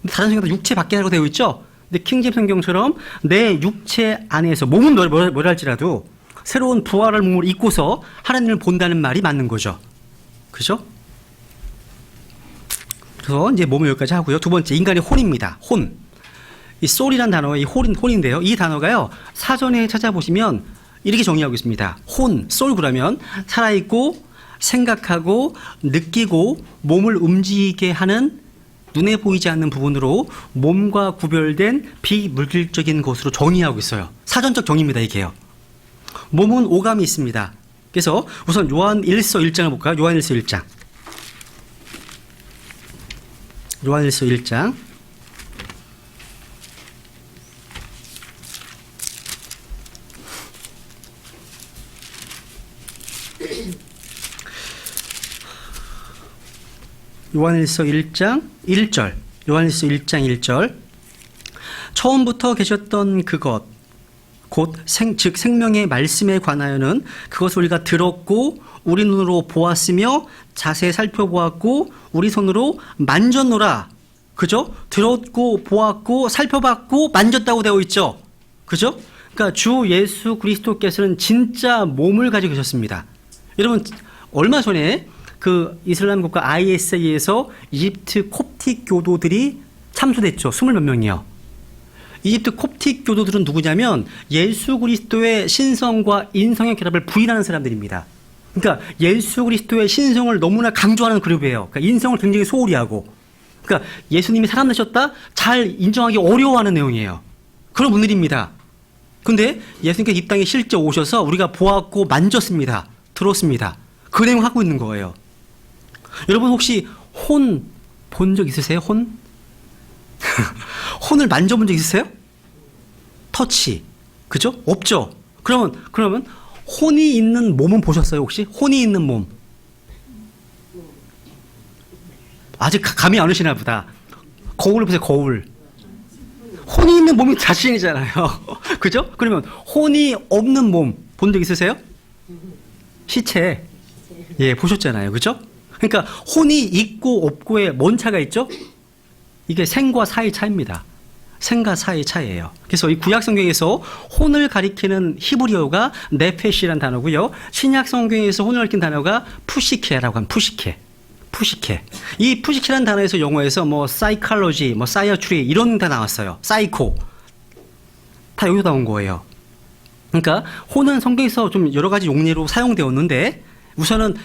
다른 성경도 육체 밖에라고 되어 있죠. 근데 킹제임 성경처럼 내 육체 안에서 몸은 뭐랄지라도 새로운 부활할 몸을 입고서 하나님을 본다는 말이 맞는 거죠. 그죠? 그래서 이제 몸을 여기까지 하고요. 두 번째, 인간의 혼입니다. 혼. 이 soul이라는 단어가 이 혼인데요. 이 단어가요, 사전에 찾아보시면 이렇게 정의하고 있습니다. 혼, soul 그러면 살아있고 생각하고 느끼고 몸을 움직이게 하는 눈에 보이지 않는 부분으로 몸과 구별된 비물질적인 것으로 정의하고 있어요. 사전적 정의입니다, 이게요. 몸은 오감이 있습니다. 그래서 우선 요한 1서 1장을 볼까요? 요한 1서 1장. 요한 1서 1장. 요한일서 1장 1절. 요한일서 1장 1절. 처음부터 계셨던 그것 곧 즉 생명의 말씀에 관하여는 그것을 우리가 들었고 우리 눈으로 보았으며 자세히 살펴보았고 우리 손으로 만졌노라. 그죠? 들었고 보았고 살펴봤고 만졌다고 되어 있죠. 그죠? 그러니까 주 예수 그리스도께서는 진짜 몸을 가지고 계셨습니다. 여러분 얼마 전에 그 이슬람 국가 ISA에서 이집트 콥틱 교도들이 참수됐죠. 20몇 명이요. 이집트 콥틱 교도들은 누구냐면 예수 그리스도의 신성과 인성의 결합을 부인하는 사람들입니다. 그러니까 예수 그리스도의 신성을 너무나 강조하는 그룹이에요. 그러니까 인성을 굉장히 소홀히 하고, 그러니까 예수님이 살아나셨다 잘 인정하기 어려워하는 내용이에요. 그런 분들입니다. 근데 예수님께서 이 땅에 실제 오셔서 우리가 보았고 만졌습니다. 들었습니다. 그 내용 하고 있는 거예요. 여러분 혹시 혼 본 적 있으세요? 혼? 혼을 만져본 적 있으세요? 터치. 그죠? 없죠? 그러면 혼이 있는 몸은 보셨어요, 혹시? 혼이 있는 몸. 아직 감이 안 오시나 보다. 거울을 보세요, 거울. 혼이 있는 몸이 자신이잖아요. 그죠? 그러면 혼이 없는 몸 본 적 있으세요? 시체. 예, 보셨잖아요. 그죠? 그러니까 혼이 있고 없고에 뭔 차가 있죠? 이게 생과 사의 차이입니다. 생과 사의 차이예요. 그래서 이 구약 성경에서 혼을 가리키는 히브리어가 네페시라는 단어고요. 신약 성경에서 혼을 가리키는 단어가 푸시케라고 하는 푸시케. 이 푸시케라는 단어에서 영어에서 뭐 사이칼로지, 뭐 사이어트리 이런 데 나왔어요. 사이코. 다 여기서 나온 거예요. 그러니까 혼은 성경에서 좀 여러 가지 용례로 사용되었는데 우선은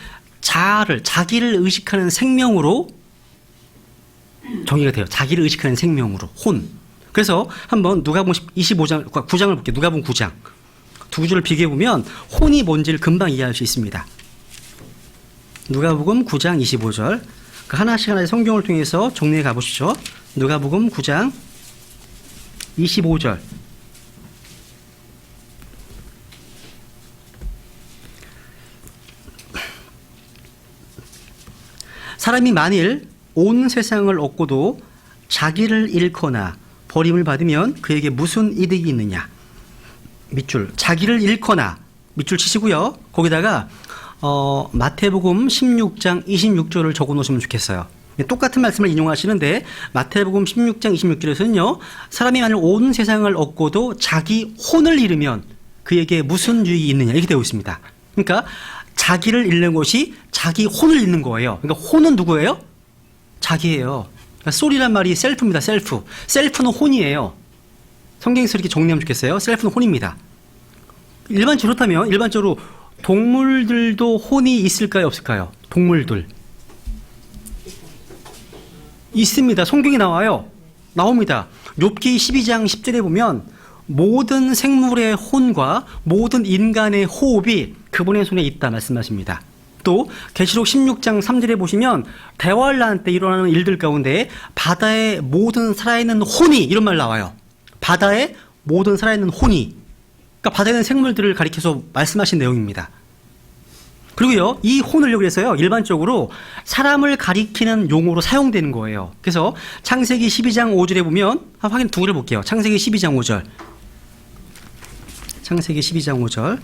자기를 의식하는 생명으로 정의가 돼요. 자기를 의식하는 생명으로 혼. 그래서 한번 누가복음 25장 9장을 볼게요. 누가복음 9장. 두 줄을 비교해 보면 혼이 뭔지를 금방 이해할 수 있습니다. 누가복음 9장 25절. 하나씩 하나씩 성경을 통해서 정리해 가보시죠. 누가복음 9장 25절. 사람이 만일 온 세상을 얻고도 자기를 잃거나 버림을 받으면 그에게 무슨 이득이 있느냐. 밑줄 자기를 잃거나 밑줄 치시고요. 거기다가 마태복음 16장 26절을 적어 놓으시면 좋겠어요. 똑같은 말씀을 인용하시는데 마태복음 16장 26절에서는요. 사람이 만일 온 세상을 얻고도 자기 혼을 잃으면 그에게 무슨 유익이 있느냐 이렇게 되어 있습니다. 그러니까 자기를 잃는 것이 자기 혼을 잃는 거예요. 그러니까 혼은 누구예요? 자기예요. 그러니까 soul이란 말이 셀프입니다. 셀프. 셀프는 혼이에요. 성경에서 이렇게 정리하면 좋겠어요. 셀프는 혼입니다. 일반적으로 동물들도 혼이 있을까요? 없을까요? 동물들. 있습니다. 성경에 나와요. 나옵니다. 욥기 12장 10절에 보면 모든 생물의 혼과 모든 인간의 호흡이 그분의 손에 있다 말씀하십니다. 또 계시록 16장 3절에 보시면 대환란 때 일어나는 일들 가운데 바다의 모든 살아있는 혼이 이런 말 나와요. 바다의 모든 살아있는 혼이. 그러니까 바다에 있는 생물들을 가리켜서 말씀하신 내용입니다. 그리고요, 이 혼을 여기 해서요, 일반적으로 사람을 가리키는 용어로 사용되는 거예요. 그래서 창세기 12장 5절에 보면, 확인 두 개를 볼게요. 창세기 12장 5절. 창세기 12장 5절.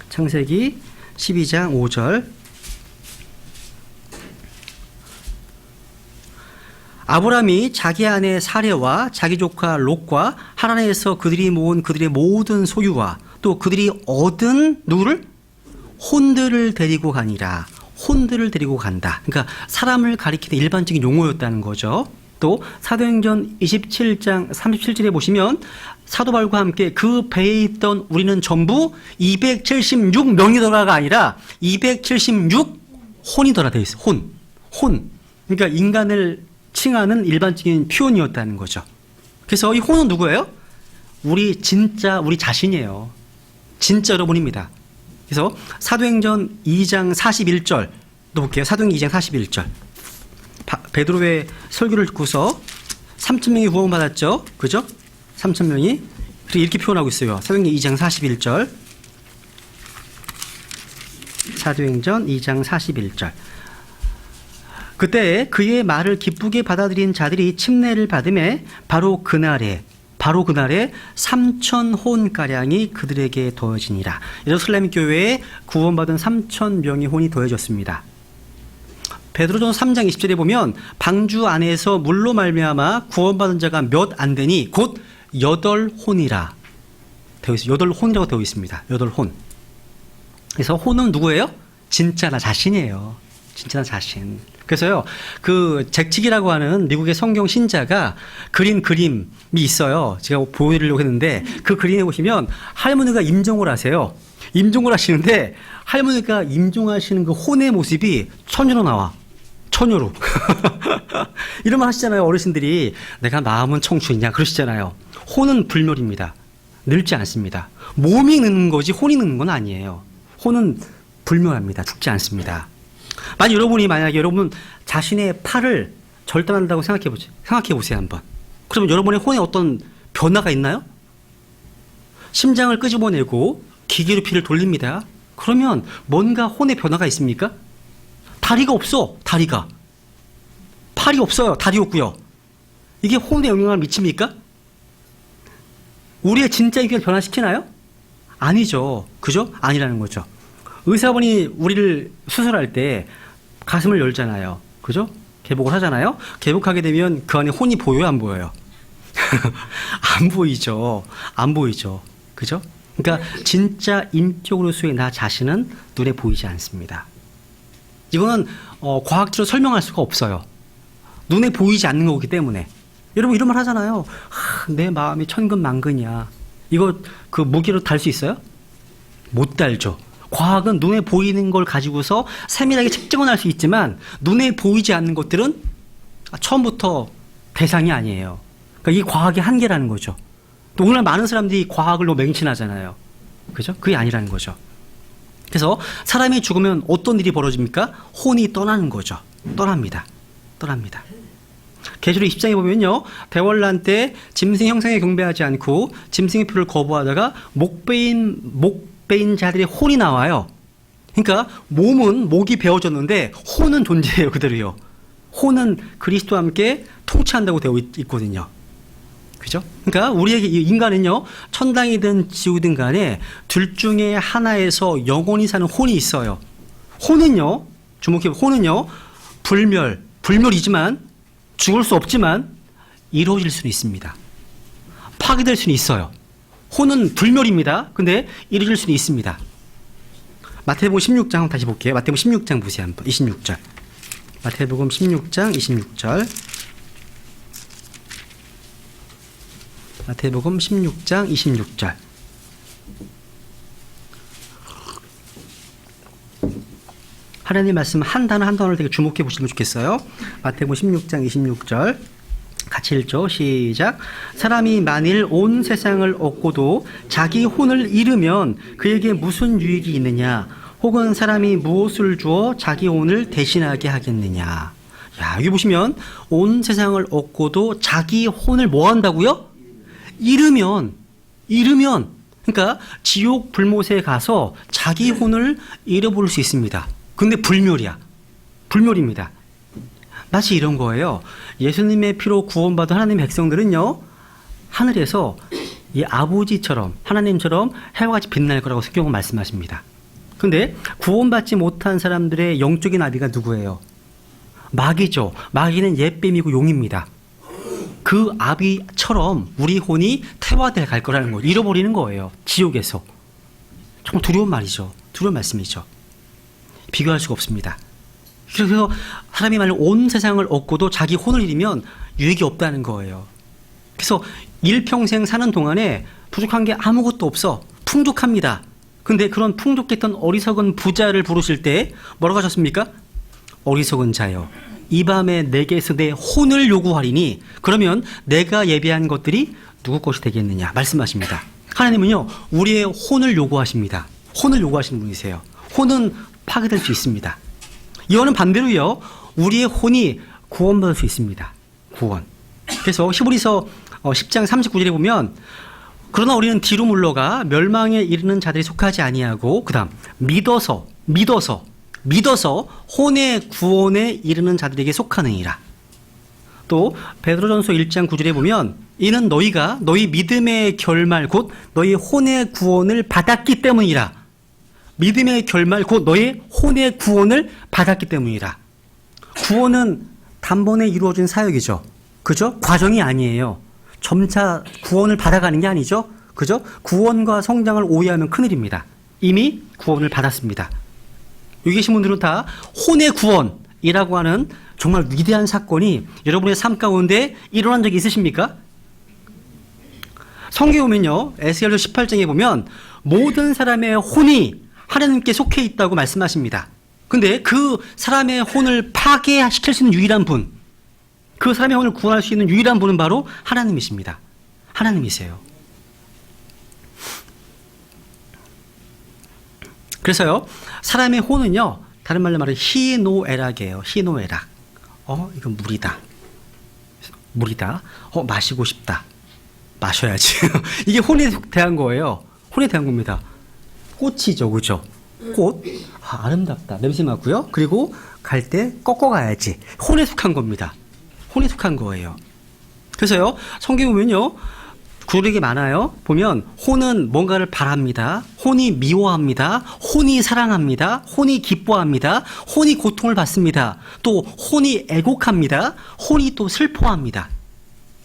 창세기 12장 5절. 아브람이 자기 아내 사레와 자기 조카 롯과 하란에서 그들이 모은 그들의 모든 소유와 또 그들이 얻은 누구를? 혼들을 데리고 가니라. 혼들을 데리고 간다. 그러니까 사람을 가리키는 일반적인 용어였다는 거죠. 또 사도행전 27장 37절에 보시면 사도 바울과 함께 그 배에 있던 우리는 전부 276명이더라가 아니라 276혼이더라 되어 있어요. 혼. 그러니까 인간을 칭하는 일반적인 표현이었다는 거죠. 그래서 이 혼은 누구예요? 우리 자신이에요. 진짜 여러분입니다. 그래서 사도행전 2장 41절 또 볼게요. 사도행전 2장 41절. 베드로의 설교를 듣고서 3,000명이 구원받았죠. 그죠? 3,000명이. 그리고 이렇게 표현하고 있어요. 사도행전 2장 41절. 사도행전 2장 41절. 그때 그의 말을 기쁘게 받아들인 자들이 침례를 받음에 바로 그날에 3,000혼가량이 그들에게 더해지니라. 예루살렘 교회에 구원받은 3,000명의 혼이 더해졌습니다. 베드로전서 3장 20절에 보면 방주 안에서 물로 말미암아 구원받은 자가 몇 안 되니 곧 8혼이라 되어 있어요. 8혼이라고 되어 있습니다. 8혼. 그래서 혼은 누구예요? 진짜 나 자신이에요. 진짜 나 자신. 그래서요, 그 잭칙이라고 하는 미국의 성경 신자가 그린 그림이 있어요. 제가 보여드리려고 했는데 그 그림에 보시면 할머니가 임종을 하세요. 임종을 하시는데 할머니가 임종하시는 그 혼의 모습이 처녀로 나와. 처녀로. 이런 말 하시잖아요. 어르신들이 내가 마음은 청춘이냐 그러시잖아요. 혼은 불멸입니다. 늙지 않습니다. 몸이 늙는 거지 혼이 늙는 건 아니에요. 혼은 불멸합니다. 죽지 않습니다. 만약에 여러분 자신의 팔을 절단한다고 생각해 보세요 한번. 그러면 여러분의 혼에 어떤 변화가 있나요? 심장을 끄집어내고 기계로 피를 돌립니다. 그러면 뭔가 혼의 변화가 있습니까? 다리가 없어. 팔이 없어요. 다리 없고요. 이게 혼에 영향을 미칩니까? 우리의 진짜 인격을 변화시키나요? 아니죠. 그죠? 아니라는 거죠. 의사분이 우리를 수술할 때 가슴을 열잖아요. 그죠? 개복을 하잖아요. 개복하게 되면 그 안에 혼이 보여요? 안 보여요? 안 보이죠. 그죠? 그러니까 진짜 인격으로서의 나 자신은 눈에 보이지 않습니다. 이거는 과학적으로 설명할 수가 없어요. 눈에 보이지 않는 거기 때문에. 여러분 이런 말 하잖아요. 내 마음이 천근만근이야. 이거 그 무게로 달 수 있어요? 못 달죠. 과학은 눈에 보이는 걸 가지고서 세밀하게 측정은 할 수 있지만 눈에 보이지 않는 것들은 처음부터 대상이 아니에요. 그러니까 이 과학의 한계라는 거죠. 또 오늘 많은 사람들이 과학을 너무 맹신하잖아요. 그죠? 그게 아니라는 거죠. 그래서 사람이 죽으면 어떤 일이 벌어집니까? 혼이 떠나는 거죠. 떠납니다. 계시록 20장에 보면요. 대환란 때 짐승 형상에 경배하지 않고 짐승의 표를 거부하다가 목베인 자들의 혼이 나와요. 그러니까 몸은 목이 베어졌는데 혼은 존재해요. 그대로요. 혼은 그리스도와 함께 통치한다고 되어 있거든요. 그죠? 그러니까 우리에게 이 인간은요, 천당이든 지옥이든 간에 둘 중에 하나에서 영원히 사는 혼이 있어요. 혼은요, 주목해, 혼은요, 불멸이지만, 죽을 수 없지만, 이루어질 수는 있습니다. 파괴될 수는 있어요. 혼은 불멸입니다. 근데 이루어질 수는 있습니다. 마태복음 16장 한번 다시 볼게요. 마태복음 16장 보세요. 한번 26절. 마태복음 16장 26절. 마태복음 16장 26절. 하나님 말씀 한 단어 한 단어를 되게 주목해 보시면 좋겠어요. 마태복음 16장 26절. 같이 읽죠. 시작. 사람이 만일 온 세상을 얻고도 자기 혼을 잃으면 그에게 무슨 유익이 있느냐? 혹은 사람이 무엇을 주어 자기 혼을 대신하게 하겠느냐? 야, 여기 보시면 온 세상을 얻고도 자기 혼을 뭐 한다고요? 잃으면 그러니까 지옥 불못에 가서 자기 혼을 잃어버릴 수 있습니다. 근데 불멸입니다. 마치 이런 거예요. 예수님의 피로 구원받은 하나님의 백성들은요, 하늘에서 이 아버지처럼 하나님처럼 해와 같이 빛날 거라고 성경은 말씀하십니다. 근데 구원받지 못한 사람들의 영적인 아비가 누구예요? 마귀죠. 마귀는 옛뱀이고 용입니다. 그 아비처럼 우리 혼이 태화돼 갈 거라는 걸 잃어버리는 거예요. 지옥에서. 정말 두려운 말이죠. 두려운 말씀이죠. 비교할 수가 없습니다. 그래서 사람이 만약 온 세상을 얻고도 자기 혼을 잃으면 유익이 없다는 거예요. 그래서 일평생 사는 동안에 부족한 게 아무것도 없어. 풍족합니다. 근데 그런 풍족했던 어리석은 부자를 부르실 때 뭐라고 하셨습니까? 어리석은 자여, 이 밤에 내게서 내 혼을 요구하리니 그러면 내가 예배한 것들이 누구 것이 되겠느냐 말씀하십니다. 하나님은요, 우리의 혼을 요구하십니다. 혼을 요구하시는 분이세요. 혼은 파괴될 수 있습니다. 이거는 반대로요, 우리의 혼이 구원받을 수 있습니다. 구원. 그래서 히브리서 10장 39절에 보면 그러나 우리는 뒤로 물러가 멸망에 이르는 자들이 속하지 아니하고 그다음 믿어서 혼의 구원에 이르는 자들에게 속하느니라. 또 베드로전서 1장 9절에 보면 이는 너희가 너희 믿음의 결말 곧 너희 혼의 구원을 받았기 때문이라. 믿음의 결말 곧 너희 혼의 구원을 받았기 때문이라. 구원은 단번에 이루어진 사역이죠. 그죠? 과정이 아니에요. 점차 구원을 받아가는 게 아니죠. 그죠? 구원과 성장을 오해하면 큰일입니다. 이미 구원을 받았습니다. 여기 계신 분들은 다 혼의 구원이라고 하는 정말 위대한 사건이 여러분의 삶 가운데 일어난 적이 있으십니까? 성경에 보면요, 에스겔서 18장에 보면 모든 사람의 혼이 하나님께 속해 있다고 말씀하십니다. 근데 그 사람의 혼을 파괴시킬 수 있는 유일한 분, 그 사람의 혼을 구원할 수 있는 유일한 분은 바로 하나님이십니다. 하나님이세요. 그래서요, 사람의 혼은요, 다른 말로 말하면 희노애락이에요. 희노애락. 이건 물이다. 마시고 싶다. 마셔야지. 이게 혼에 대한 거예요. 혼에 대한 겁니다. 꽃이죠, 그죠? 꽃. 아름답다. 냄새 맡고요. 그리고 갈 때 꺾어 가야지. 혼에 속한 겁니다. 혼에 속한 거예요. 그래서요, 성경 보면요, 구절이 많아요. 보면 혼은 뭔가를 바랍니다. 혼이 미워합니다. 혼이 사랑합니다. 혼이 기뻐합니다. 혼이 고통을 받습니다. 또 혼이 애곡합니다. 혼이 또 슬퍼합니다.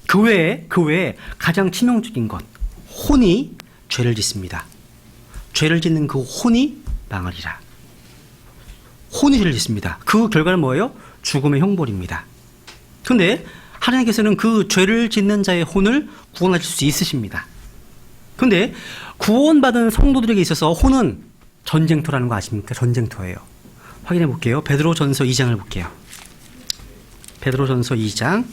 그 외에 가장 치명적인 것, 혼이 죄를 짓습니다. 죄를 짓는 그 혼이 망하리라. 혼이 죄를 짓습니다. 그 결과는 뭐예요? 죽음의 형벌입니다. 그런데 하나님께서는 그 죄를 짓는 자의 혼을 구원하실 수 있으십니다. 그런데 구원받은 성도들에게 있어서 혼은 전쟁터라는 거 아십니까? 전쟁터예요. 확인해 볼게요. 베드로전서 2장을 볼게요. 베드로전서 2장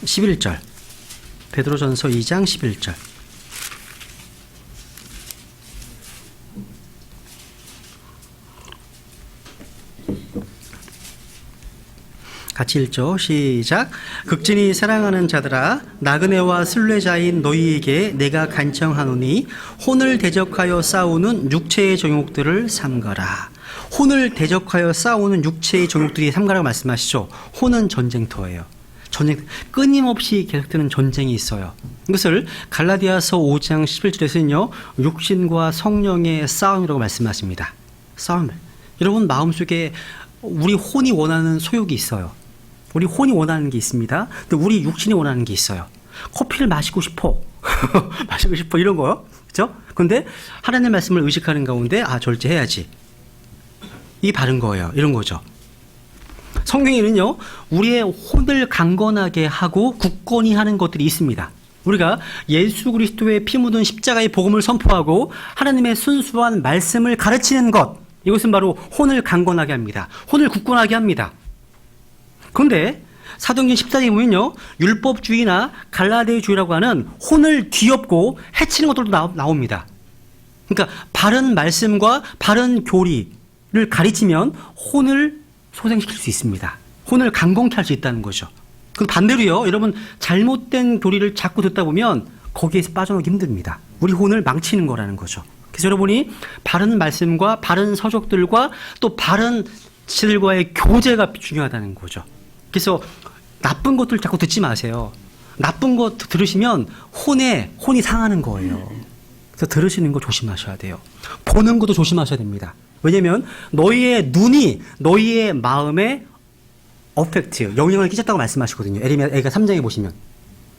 11절. 베드로전서 2장 11절. 같이 읽죠. 시작. 극진히 사랑하는 자들아, 나그네와 순례자인 너희에게 내가 간청하노니 혼을 대적하여 싸우는 육체의 정욕들을 삼가라. 혼을 대적하여 싸우는 육체의 정욕들이 삼가라고 말씀하시죠. 혼은 전쟁터예요. 전쟁, 끊임없이 계속되는 전쟁이 있어요. 이것을 갈라디아서 5장 11절에서는요, 육신과 성령의 싸움이라고 말씀하십니다. 싸움. 여러분 마음속에 우리 혼이 원하는 소욕이 있어요. 우리 혼이 원하는 게 있습니다. 근데 우리 육신이 원하는 게 있어요. 커피를 마시고 싶어. 마시고 싶어. 이런 거요. 그죠? 근데 하나님의 말씀을 의식하는 가운데, 절제해야지. 이게 바른 거예요. 이런 거죠. 성경에는요, 우리의 혼을 강건하게 하고 굳건히 하는 것들이 있습니다. 우리가 예수 그리스도의 피 묻은 십자가의 복음을 선포하고 하나님의 순수한 말씀을 가르치는 것, 이것은 바로 혼을 강건하게 합니다. 혼을 굳건하게 합니다. 그런데 사도행전 14장에 보면요, 율법주의나 갈라디아주의라고 하는 혼을 뒤엎고 해치는 것들도 나옵니다. 그러니까 바른 말씀과 바른 교리를 가르치면 혼을 소생시킬 수 있습니다. 혼을 강건케 할 수 있다는 거죠. 그 반대로요, 여러분 잘못된 교리를 자꾸 듣다 보면 거기에서 빠져나오기 힘듭니다. 우리 혼을 망치는 거라는 거죠. 그래서 여러분이 바른 말씀과 바른 서적들과 또 바른 지들과의 교제가 중요하다는 거죠. 그래서 나쁜 것들 자꾸 듣지 마세요. 나쁜 것 들으시면 혼이 상하는 거예요. 그래서 들으시는 거 조심하셔야 돼요. 보는 것도 조심하셔야 됩니다. 왜냐하면 너희의 눈이 너희의 마음에 영향을 끼쳤다고 말씀하시거든요. 에레미야 3장에 보시면.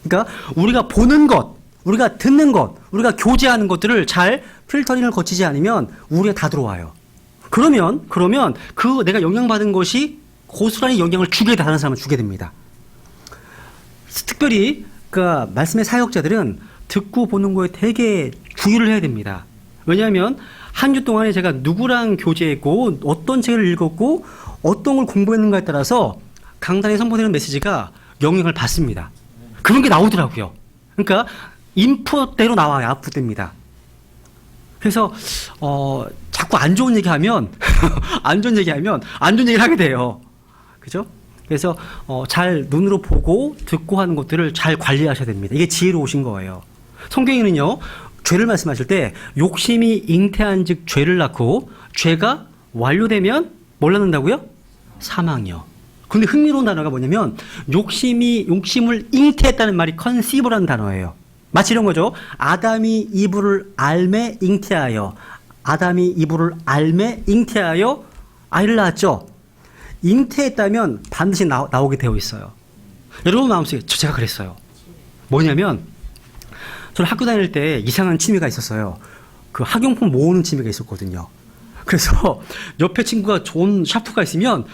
그러니까 우리가 보는 것, 우리가 듣는 것, 우리가 교제하는 것들을 잘 필터링을 거치지 않으면 우리가 다 들어와요. 그러면 그 내가 영향받은 것이 고스란히 영향을 주게 다른 사람을 주게 됩니다. 특별히 그 말씀의 사역자들은 듣고 보는 거에 되게 주의를 해야 됩니다. 왜냐하면 한 주 동안에 제가 누구랑 교제했고 어떤 책을 읽었고 어떤 걸 공부했는가에 따라서 강단에 선포되는 메시지가 영향을 받습니다. 그런 게 나오더라고요. 그러니까 인풋대로 나와요. 아웃풋됩니다. 그래서 자꾸 안 좋은 얘기하면 안 좋은 얘기를 하게 돼요. 그죠? 그래서 잘 눈으로 보고 듣고 하는 것들을 잘 관리하셔야 됩니다. 이게 지혜로우신 거예요. 성경에는요, 죄를 말씀하실 때 욕심이 잉태한 즉 죄를 낳고 죄가 완료되면 뭘 낳는다고요? 사망이요. 근데 흥미로운 단어가 뭐냐면 욕심을 잉태했다는 말이 conceive라는 단어예요. 마치 이런 거죠. 아담이 이브를 알매 잉태하여 아이를 낳았죠. 잉태했다면 반드시 나오게 되어 있어요. 여러분 마음속에 제가 그랬어요. 뭐냐면 저는 학교 다닐 때 이상한 취미가 있었어요. 그 학용품 모으는 취미가 있었거든요. 그래서 옆에 친구가 좋은 샤프가 있으면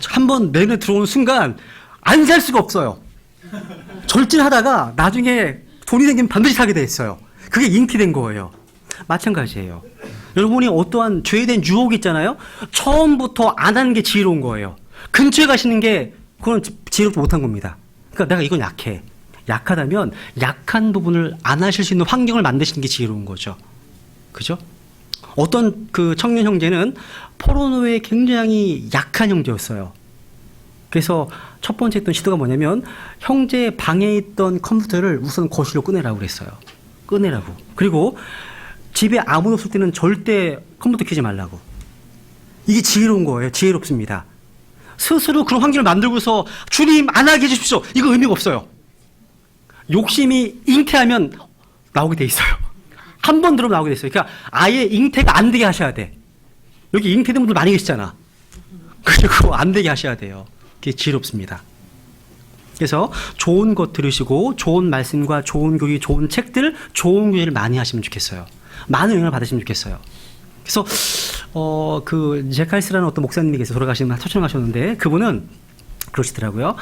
한번 내 눈에 들어오는 순간 안 살 수가 없어요. 절제하다가 나중에 돈이 생기면 반드시 사게 돼 있어요. 그게 잉태된 거예요. 마찬가지예요. 여러분이 어떠한 죄에 대한 유혹이 있잖아요. 처음부터 안 하는 게 지혜로운 거예요. 근처에 가시는 게 그건 지혜롭지 못한 겁니다. 그러니까 내가 이건 약해. 약하다면 약한 부분을 안 하실 수 있는 환경을 만드시는 게 지혜로운 거죠. 그죠? 어떤 그 청년 형제는 포르노에 굉장히 약한 형제였어요. 그래서 첫 번째 했던 시도가 뭐냐면 형제 방에 있던 컴퓨터를 우선 거실로 꺼내라고 그랬어요. 꺼내라고. 그리고 집에 아무도 없을 때는 절대 컴퓨터 켜지 말라고. 이게 지혜로운 거예요. 지혜롭습니다. 스스로 그런 환경을 만들고서 주님 안 하게 해주십시오. 이거 의미가 없어요. 욕심이 잉태하면 나오게 돼 있어요. 한 번 들으면 나오게 돼 있어요. 그러니까 아예 잉태가 안 되게 하셔야 돼. 여기 잉태된 분들 많이 계시잖아. 그리고 안 되게 하셔야 돼요. 그게 지혜롭습니다. 그래서 좋은 것 들으시고 좋은 말씀과 좋은 교리, 좋은 책들, 좋은 교회를 많이 하시면 좋겠어요. 많은 영향을 받으시면 좋겠어요. 그래서 그 제칼스라는 어떤 목사님이 계세요. 돌아가시는 초청하셨는데 그분은 그러시더라고요.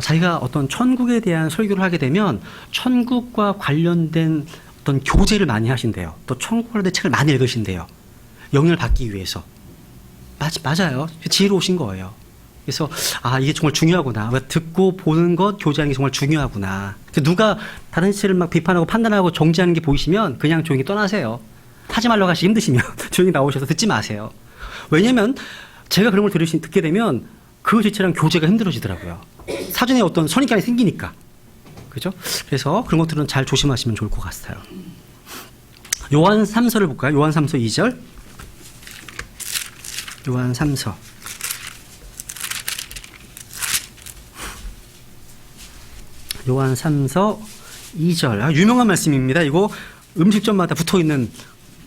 자기가 어떤 천국에 대한 설교를 하게 되면 천국과 관련된 어떤 교제를 많이 하신대요. 또 천국에 관련된 책을 많이 읽으신대요. 영향을 받기 위해서. 맞아요. 지혜로우신 거예요. 그래서 이게 정말 중요하구나. 듣고 보는 것, 교제하는 게 정말 중요하구나. 누가 다른 시를 막 비판하고 판단하고 정지하는 게 보이시면 그냥 조용히 떠나세요. 하지 말라고 하시 힘드시면 조용히 나오셔서 듣지 마세요. 왜냐면 제가 그런 걸 듣게 되면 그 지체랑 교제가 힘들어지더라고요. 사전에 어떤 선입견이 생기니까. 그죠? 그래서 그런 것들은 잘 조심하시면 좋을 것 같아요. 요한 3서를 볼까요? 요한 3서 2절. 요한 3서. 요한 3서 2절. 유명한 말씀입니다. 이거 음식점마다 붙어있는,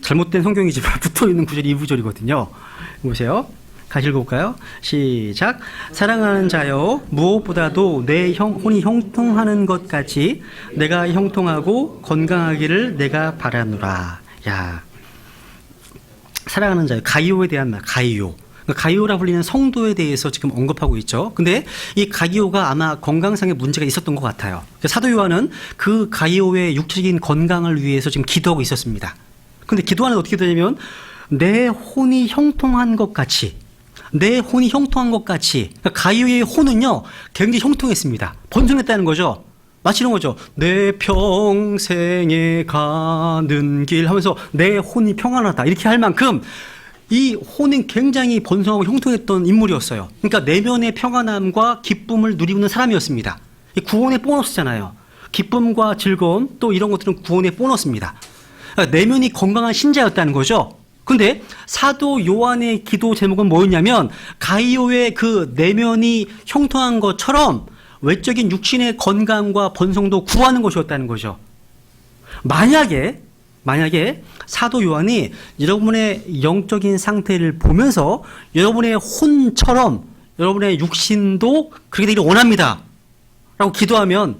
잘못된 성경이지만 붙어있는 구절이 이 구절이거든요. 보세요. 같이 읽어볼까요? 시작. 사랑하는 자여, 무엇보다도 내 혼이 형통하는 것 같이 내가 형통하고 건강하기를 내가 바라노라. 야, 사랑하는 자여, 가이오에 대한 말, 가이오. 가이오라 불리는 성도에 대해서 지금 언급하고 있죠. 근데 이 가이오가 아마 건강상의 문제가 있었던 것 같아요. 사도 요한은 그 가이오의 육체적인 건강을 위해서 지금 기도하고 있었습니다. 근데 기도하는 어떻게 되냐면, 내 혼이 형통한 것 같이, 내 혼이 형통한 것 같이. 그러니까 가이오의 혼은요, 굉장히 형통했습니다. 번성했다는 거죠. 마치 이런 거죠. 내 평생에 가는 길 하면서 내 혼이 평안하다, 이렇게 할 만큼 이 혼은 굉장히 번성하고 형통했던 인물이었어요. 그러니까 내면의 평안함과 기쁨을 누리고 있는 사람이었습니다. 이 구원의 보너스잖아요. 기쁨과 즐거움, 또 이런 것들은 구원의 보너스입니다. 그러니까 내면이 건강한 신자였다는 거죠. 근데 사도 요한의 기도 제목은 뭐였냐면, 가이오의 그 내면이 형통한 것처럼 외적인 육신의 건강과 번성도 구하는 것이었다는 거죠. 만약에 사도 요한이 여러분의 영적인 상태를 보면서 여러분의 혼처럼 여러분의 육신도 그렇게 되기를 원합니다 라고 기도하면,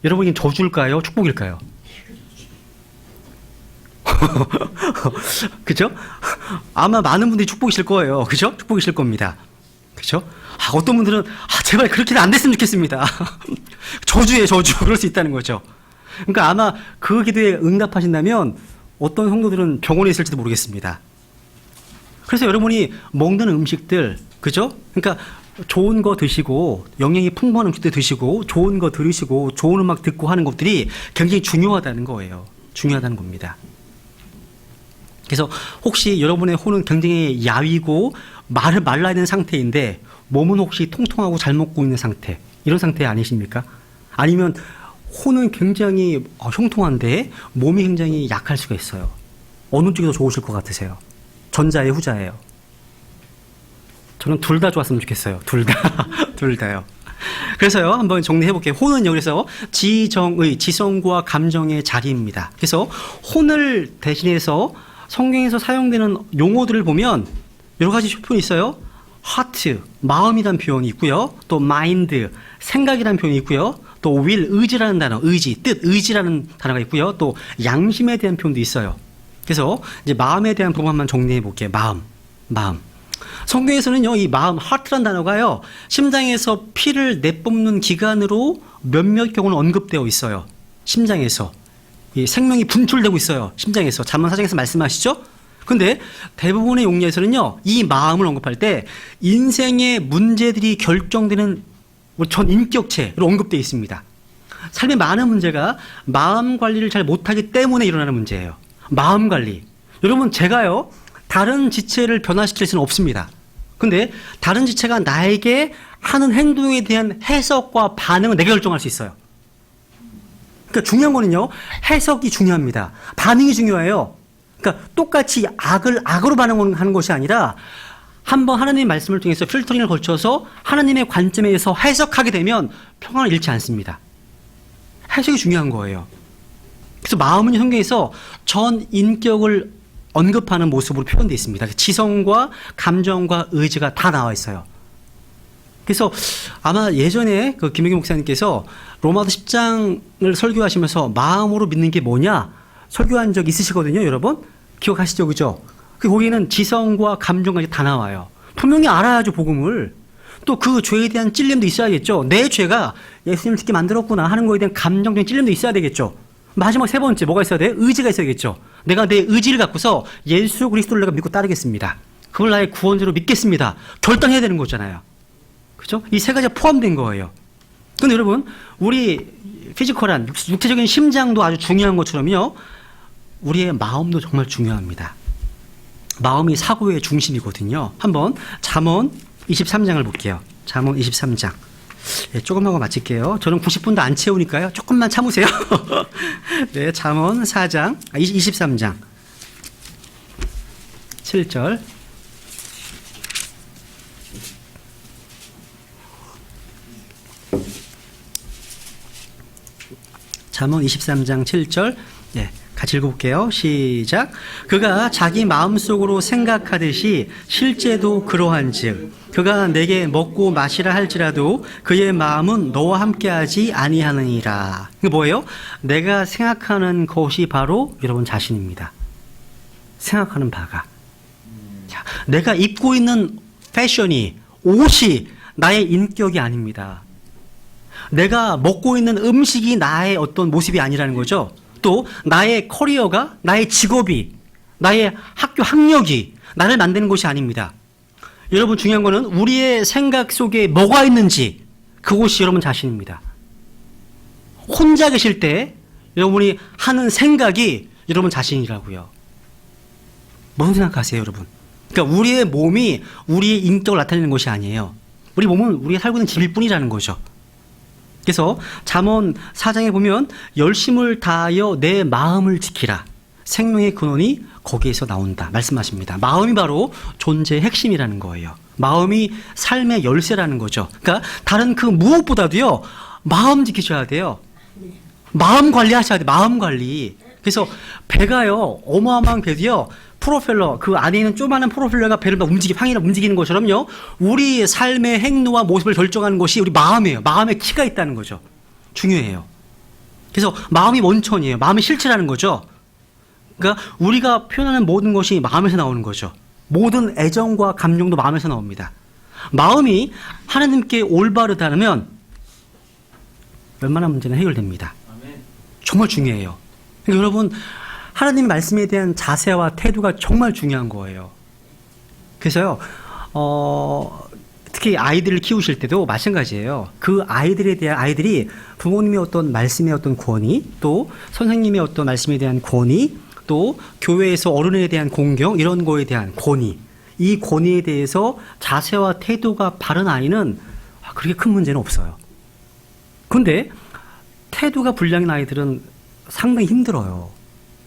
여러분이 저주일까요? 축복일까요? 그죠? 아마 많은 분들이 축복이실 거예요. 그죠? 축복이실 겁니다. 그죠? 어떤 분들은 제발 그렇게는 안 됐으면 좋겠습니다. 저주예요, 저주. 그럴 수 있다는 거죠. 그러니까 아마 그 기도에 응답하신다면 어떤 성도들은 병원에 있을지도 모르겠습니다. 그래서 여러분이 먹는 음식들, 그죠? 그러니까 좋은 거 드시고, 영양이 풍부한 음식들 드시고, 좋은 거 들으시고, 좋은 음악 듣고 하는 것들이 굉장히 중요하다는 거예요. 중요하다는 겁니다. 그래서 혹시 여러분의 혼은 굉장히 야위고 말라야 되는 상태인데 몸은 혹시 통통하고 잘 먹고 있는 상태, 이런 상태 아니십니까? 아니면 혼은 굉장히 형통한데 몸이 굉장히 약할 수가 있어요. 어느 쪽이 더 좋으실 것 같으세요? 전자예요, 후자예요? 저는 둘 다 좋았으면 좋겠어요. 둘 다. 둘 다요. 그래서요, 한번 정리해 볼게요. 혼은요, 그래서 지성과 감정의 자리입니다. 그래서 혼을 대신해서 성경에서 사용되는 용어들을 보면 여러 가지 표현이 있어요. heart, 마음이라는 표현이 있고요. 또 mind, 생각이라는 표현이 있고요. 또 will, 의지라는 단어, 의지, 뜻, 의지라는 단어가 있고요. 또 양심에 대한 표현도 있어요. 그래서 이제 마음에 대한 부분만 정리해 볼게요. 마음. 성경에서는요, 이 마음, heart라는 단어가요, 심장에서 피를 내뿜는 기관으로 몇몇 경우는 언급되어 있어요. 심장에서. 이 생명이 분출되고 있어요. 심장에서. 잠언 4장에서 말씀하시죠? 근데 대부분의 용례에서는요, 이 마음을 언급할 때 인생의 문제들이 결정되는 전 인격체로 언급되어 있습니다. 삶의 많은 문제가 마음 관리를 잘 못하기 때문에 일어나는 문제예요. 마음 관리. 여러분, 제가요, 다른 지체를 변화시킬 수는 없습니다. 근데 다른 지체가 나에게 하는 행동에 대한 해석과 반응은 내가 결정할 수 있어요. 그러니까 중요한 거는요, 해석이 중요합니다. 반응이 중요해요. 그러니까 똑같이 악을 악으로 반응하는 것이 아니라 한번 하나님의 말씀을 통해서 필터링을 거쳐서 하나님의 관점에서 해석하게 되면 평안을 잃지 않습니다. 해석이 중요한 거예요. 그래서 마음은 성경에서 전 인격을 언급하는 모습으로 표현되어 있습니다. 지성과 감정과 의지가 다 나와 있어요. 그래서 아마 예전에 그 김영기 목사님께서 로마서 10장을 설교하시면서 마음으로 믿는 게 뭐냐 설교한 적 있으시거든요, 여러분? 기억하시죠, 그죠? 거기에는 지성과 감정까지 다 나와요. 분명히 알아야죠, 복음을. 또 그 죄에 대한 찔림도 있어야겠죠. 내 죄가 예수님을 죽게 만들었구나 하는 거에 대한 감정적인 찔림도 있어야 되겠죠. 마지막 세 번째 뭐가 있어야 돼? 의지가 있어야겠죠. 내가 내 의지를 갖고서 예수 그리스도를 내가 믿고 따르겠습니다. 그걸 나의 구원자로 믿겠습니다. 결단해야 되는 거잖아요. 그죠? 이 세 가지가 포함된 거예요. 근데 여러분, 우리 피지컬한 육체적인 심장도 아주 중요한 것처럼요, 우리의 마음도 정말 중요합니다. 마음이 사고의 중심이거든요. 한번 잠언 23장을 볼게요. 잠언 23장. 네, 조금 하고 마칠게요. 저는 90분도 안 채우니까요. 조금만 참으세요. 네, 잠언 23장 7절. 잠언 23장 7절. 네, 같이 읽어볼게요. 시작. 그가 자기 마음속으로 생각하듯이 실제도 그러한즉 그가 내게 먹고 마시라 할지라도 그의 마음은 너와 함께하지 아니하느니라. 이게 뭐예요? 내가 생각하는 것이 바로 여러분 자신입니다. 생각하는 바가. 자, 내가 입고 있는 패션이, 옷이 나의 인격이 아닙니다. 내가 먹고 있는 음식이 나의 어떤 모습이 아니라는 거죠. 또 나의 커리어가, 나의 직업이, 나의 학교 학력이 나를 만드는 것이 아닙니다. 여러분 중요한 거는 우리의 생각 속에 뭐가 있는지 그것이 여러분 자신입니다. 혼자 계실 때 여러분이 하는 생각이 여러분 자신이라고요. 무슨 생각하세요, 여러분? 그러니까 우리의 몸이 우리의 인격을 나타내는 것이 아니에요. 우리 몸은 우리가 살고 있는 집일 뿐이라는 거죠. 그래서 잠언 4장에 보면 열심을 다하여 내 마음을 지키라. 생명의 근원이 거기에서 나온다 말씀하십니다. 마음이 바로 존재의 핵심이라는 거예요. 마음이 삶의 열쇠라는 거죠. 그러니까 다른 그 무엇보다도요, 마음 지키셔야 돼요. 마음 관리하셔야 돼요. 마음 관리. 그래서 배가요, 어마어마한 배도요, 프로펠러, 그 안에 있는 조그마한 프로펠러가 배를 막 방이랑 움직이는 것처럼요, 우리 삶의 행로와 모습을 결정하는 것이 우리 마음이에요. 마음에 키가 있다는 거죠. 중요해요. 그래서 마음이 원천이에요. 마음이 실체라는 거죠. 그러니까 우리가 표현하는 모든 것이 마음에서 나오는 거죠. 모든 애정과 감정도 마음에서 나옵니다. 마음이 하나님께 올바르다면 웬만한 문제는 해결됩니다. 정말 중요해요. 그러니까 여러분, 하나님 말씀에 대한 자세와 태도가 정말 중요한 거예요. 그래서요, 특히 아이들을 키우실 때도 마찬가지예요. 그 아이들이 부모님의 어떤 말씀의 어떤 권위, 또 선생님의 어떤 말씀에 대한 권위, 또 교회에서 어른에 대한 공경, 이런 거에 대한 권위, 이 권위에 대해서 자세와 태도가 바른 아이는 그렇게 큰 문제는 없어요. 그런데 태도가 불량인 아이들은 상당히 힘들어요.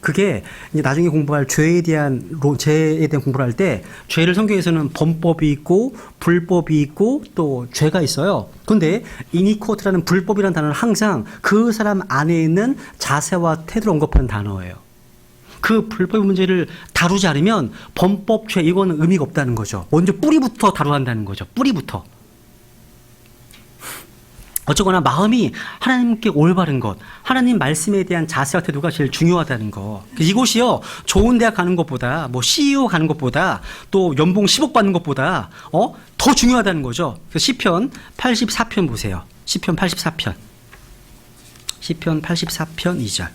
그게 이제 나중에 공부할 죄에 대한 공부를 할 때, 죄를 성경에서는 범법이 있고 불법이 있고 또 죄가 있어요. 그런데 이니코트라는 불법이라는 단어는 항상 그 사람 안에 있는 자세와 태도를 언급하는 단어예요. 그 불법 문제를 다루지 않으면 범법, 죄, 이거는 의미가 없다는 거죠. 먼저 뿌리부터 다뤄야 한다는 거죠. 뿌리부터. 어쩌거나 마음이 하나님께 올바른 것, 하나님 말씀에 대한 자세와 태도가 제일 중요하다는 거. 이곳이요, 좋은 대학 가는 것보다, 뭐 CEO 가는 것보다, 또 연봉 10억 받는 것보다 더 중요하다는 거죠. 시편 84편 보세요. 시편 84편 2절.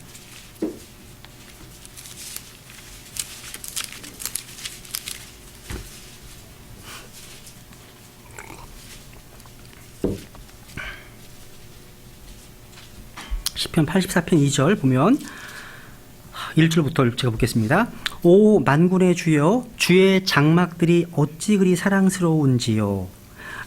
시편 84편 2절 보면 1절부터 제가 보겠습니다. 오 만군의 주여, 주의 장막들이 어찌 그리 사랑스러운지요.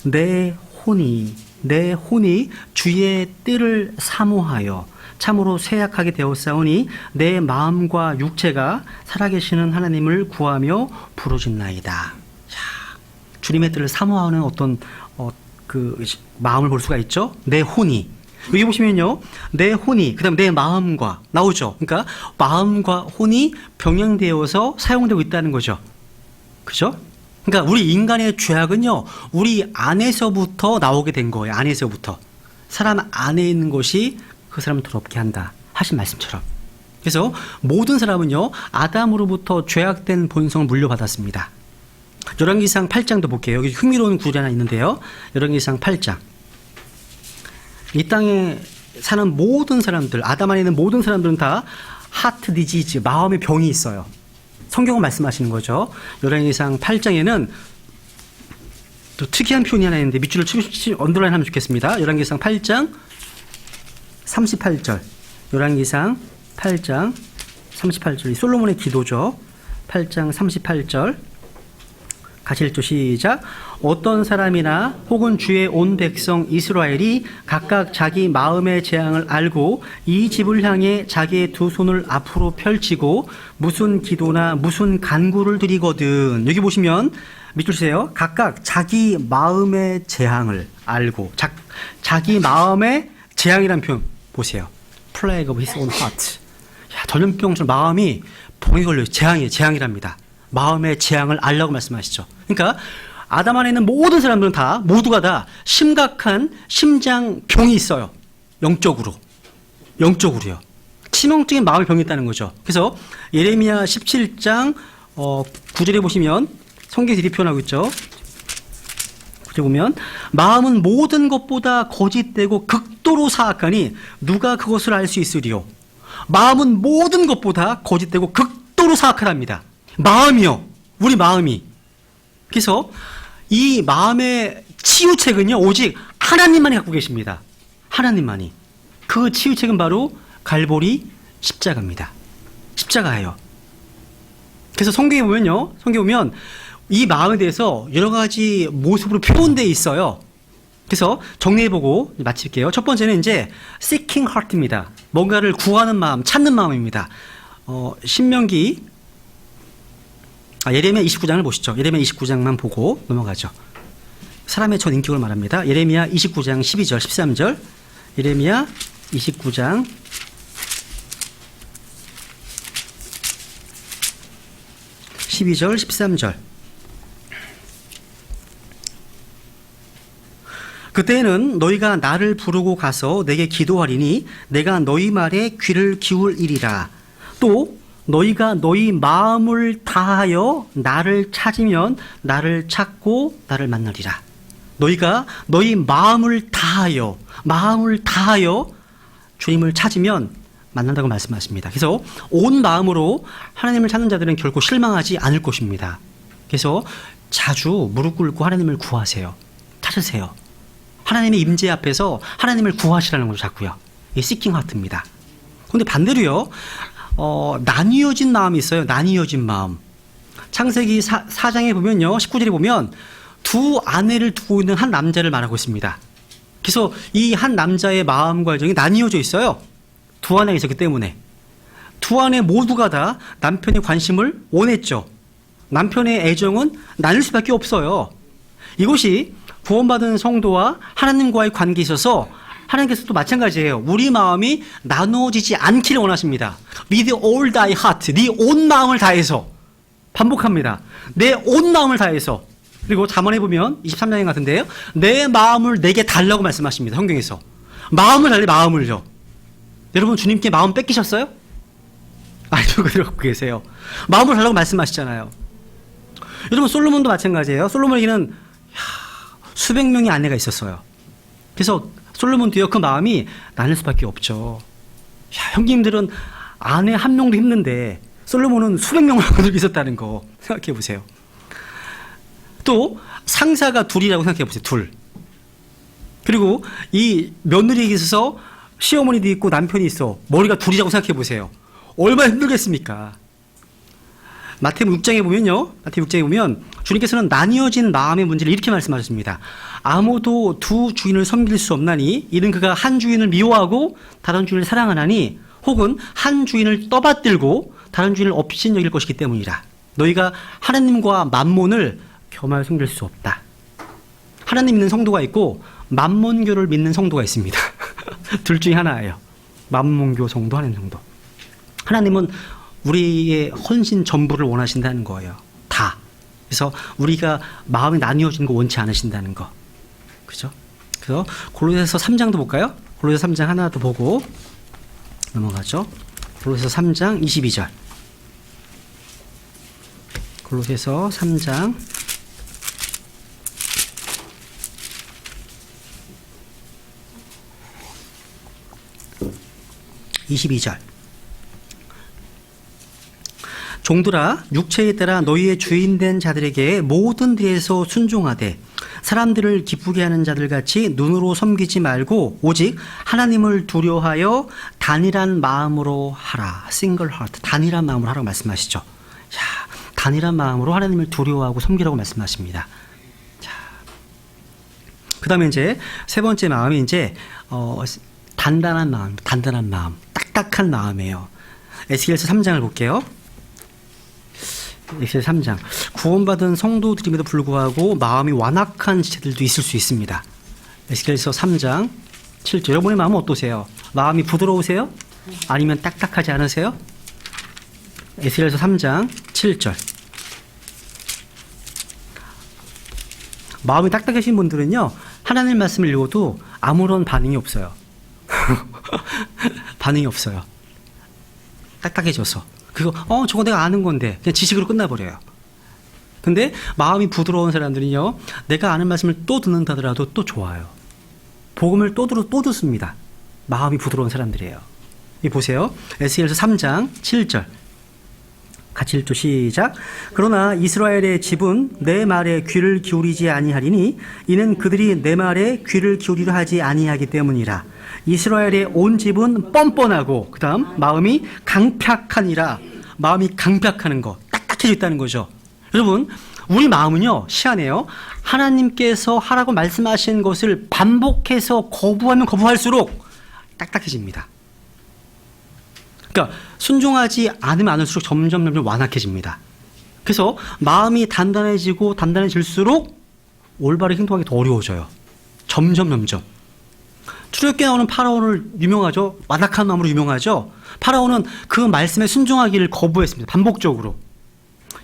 내 혼이 주의 뜰을 사모하여 참으로 쇠약하게 되었사오니 내 마음과 육체가 살아계시는 하나님을 구하며 부르짖나이다. 주님의 뜰을 사모하는 어떤 그 마음을 볼 수가 있죠. 내 혼이, 여기 보시면요, 내 혼이, 그 다음 내 마음과 나오죠. 그러니까 마음과 혼이 병행되어서 사용되고 있다는 거죠. 그죠? 그러니까 우리 인간의 죄악은요, 우리 안에서부터 나오게 된 거예요. 안에서부터. 사람 안에 있는 것이 그 사람을 더럽게 한다 하신 말씀처럼. 그래서 모든 사람은요, 아담으로부터 죄악된 본성을 물려받았습니다. 열왕기상 8장도 볼게요. 여기 흥미로운 구절이 하나 있는데요. 열왕기상 8장. 이 땅에 사는 모든 사람들, 아담 안에 있는 모든 사람들은 다 하트 디지즈, 마음의 병이 있어요. 성경은 말씀하시는 거죠. 열왕기상 8장에는 또 특이한 표현이 하나 있는데 밑줄을 언더라인 하면 좋겠습니다. 열왕기상 8장 38절. 열왕기상 8장 38절. 이 솔로몬의 기도죠. 8장 38절. 같이 읽죠. 시작. 어떤 사람이나 혹은 주의 온 백성 이스라엘이 각각 자기 마음의 재앙을 알고 이 집을 향해 자기의 두 손을 앞으로 펼치고 무슨 기도나 무슨 간구를 드리거든. 여기 보시면 밑줄 치세요. 각각 자기 마음의 재앙을 알고 자기 마음의 재앙이라는 표현 보세요. Plague of his own heart. 전염병처럼 마음이 병이 걸려요. 재앙이랍니다. 마음의 재앙을 알라고 말씀하시죠. 그러니까 아담 안에 있는 모든 사람들은 모두가 다 심각한 심장병이 있어요. 영적으로요. 치명적인 마음의 병이 있다는 거죠. 그래서 예레미야 17장 9절에 보시면 성경에서 이렇게 표현하고 있죠. 9절 보면 마음은 모든 것보다 거짓되고 극도로 사악하니 누가 그것을 알 수 있으리요. 마음은 모든 것보다 거짓되고 극도로 사악하답니다. 마음이요. 우리 마음이. 그래서 이 마음의 치유책은요, 오직 하나님만이 갖고 계십니다. 하나님만이. 그 치유책은 바로 갈보리 십자가입니다. 십자가예요. 그래서 성경에 보면 이 마음에 대해서 여러 가지 모습으로 표현되어 있어요. 그래서 정리해보고 마칠게요. 첫 번째는 이제 seeking heart입니다. 뭔가를 구하는 마음, 찾는 마음입니다. 예레미야 29장을 보시죠. 예레미야 29장만 보고 넘어가죠. 사람의 전 인격을 말합니다. 예레미야 29장 12절, 13절. 예레미야 29장 12절, 13절. 그때는 너희가 나를 부르고 가서 내게 기도하리니 내가 너희 말에 귀를 기울이리라. 또 너희가 너희 마음을 다하여 나를 찾으면 나를 찾고 나를 만나리라. 너희가 너희 마음을 다하여 주님을 찾으면 만난다고 말씀하십니다. 그래서 온 마음으로 하나님을 찾는 자들은 결코 실망하지 않을 것입니다. 그래서 자주 무릎 꿇고 하나님을 구하세요. 찾으세요. 하나님의 임재 앞에서 하나님을 구하시라는 거죠. 자꾸요. 이 시킹 하트입니다. 그런데 반대로요. 나뉘어진 마음이 있어요. 나뉘어진 마음. 창세기 4장에 보면요. 19절에 보면 두 아내를 두고 있는 한 남자를 말하고 있습니다. 그래서 이 한 남자의 마음과 정이 나뉘어져 있어요. 두 아내가 있었기 때문에. 두 아내 모두가 다 남편의 관심을 원했죠. 남편의 애정은 나눌 수밖에 없어요. 이것이 구원받은 성도와 하나님과의 관계에 있어서 하나님께서도 마찬가지예요. 우리 마음이 나누어지지 않기를 원하십니다. With all thy heart, 네 온 마음을 다해서. 반복합니다. 내 온 마음을 다해서. 그리고 잠언에 보면 23장인 같은데요. 내 마음을 내게 달라고 말씀하십니다. 성경에서. 마음을 달래, 마음을요. 여러분 주님께 마음 뺏기셨어요? 아니요, 그대로 갖고 계세요. 마음을 달라고 말씀하시잖아요. 여러분 솔로몬도 마찬가지예요. 솔로몬에게는 수백 명의 아내가 있었어요. 그래서 솔로몬도요, 그 마음이 나눌 수밖에 없죠. 형님들은 아내 한 명도 힘든데 솔로몬은 수백 명을 거느리고 있었다는 거 생각해 보세요. 또 상사가 둘이라고 생각해 보세요. 둘. 그리고 이 며느리에게 있어서 시어머니도 있고 남편이 있어. 머리가 둘이라고 생각해 보세요. 얼마나 힘들겠습니까? 마태복음 6장에 보면 주님께서는 나뉘어진 마음의 문제를 이렇게 말씀하셨습니다. 아무도 두 주인을 섬길 수 없나니 이는 그가 한 주인을 미워하고 다른 주인을 사랑하나니 혹은 한 주인을 떠받들고 다른 주인을 업신 여길 것이기 때문이라. 너희가 하나님과 만몬을 겸하여 섬길 수 없다. 하나님 믿는 성도가 있고 만몬교를 믿는 성도가 있습니다. 둘 중에 하나예요. 만몬교 성도, 하나님 성도. 하나님은 우리의 헌신 전부를 원하신다는 거예요. 다. 그래서 우리가 마음이 나뉘어지는 거 원치 않으신다는 거. 그죠? 그래서 골로새서 3장도 볼까요? 골로새서 3장 하나 더 보고 넘어가죠. 골로새서 3장 22절. 골로새서 3장 22절. 종들아 육체에 따라 너희의 주인된 자들에게 모든 데에서 순종하되 사람들을 기쁘게 하는 자들같이 눈으로 섬기지 말고 오직 하나님을 두려워하여 단일한 마음으로 하라. Single heart. 단일한 마음으로 하라고 말씀하시죠. 단일한 마음으로 하나님을 두려워하고 섬기라고 말씀하십니다. 자, 그 다음에 이제 세 번째 마음이 이제 단단한 마음, 딱딱한 마음이에요. 에스겔서 3장을 볼게요. 에스겔 3장. 구원받은 성도들임에도 불구하고 마음이 완악한 지체들도 있을 수 있습니다. 에스겔서 3장 7절. 여러분의 마음은 어떠세요? 마음이 부드러우세요? 아니면 딱딱하지 않으세요? 에스겔서 3장 7절. 마음이 딱딱하신 분들은요, 하나님 말씀을 읽어도 아무런 반응이 없어요. 반응이 없어요. 딱딱해져서. 저거 내가 아는 건데 그냥 지식으로 끝나버려요. 근데 마음이 부드러운 사람들은요, 내가 아는 말씀을 또 듣는다 하더라도 또 좋아요. 복음을 또 듣습니다. 마음이 부드러운 사람들이에요. 이 보세요. 에스겔서 3장 7절. 같이 읽죠. 시작. 그러나 이스라엘의 집은 내 말에 귀를 기울이지 아니하리니 이는 그들이 내 말에 귀를 기울이려 하지 아니하기 때문이라. 이스라엘의 온 집은 뻔뻔하고, 그 다음 마음이 강팍하니라. 마음이 강팍하는 거, 딱딱해져 있다는 거죠. 여러분, 우리 마음은요, 희한해요. 하나님께서 하라고 말씀하신 것을 반복해서 거부하면 거부할수록 딱딱해집니다. 그러니까 순종하지 않으면 않을수록 점점 완악해집니다. 그래서 마음이 단단해질수록 올바르게 행동하기 더 어려워져요. 점점. 출애굽기에 나오는 파라오는 유명하죠. 완악한 마음으로 유명하죠. 파라오는 그 말씀에 순종하기를 거부했습니다. 반복적으로.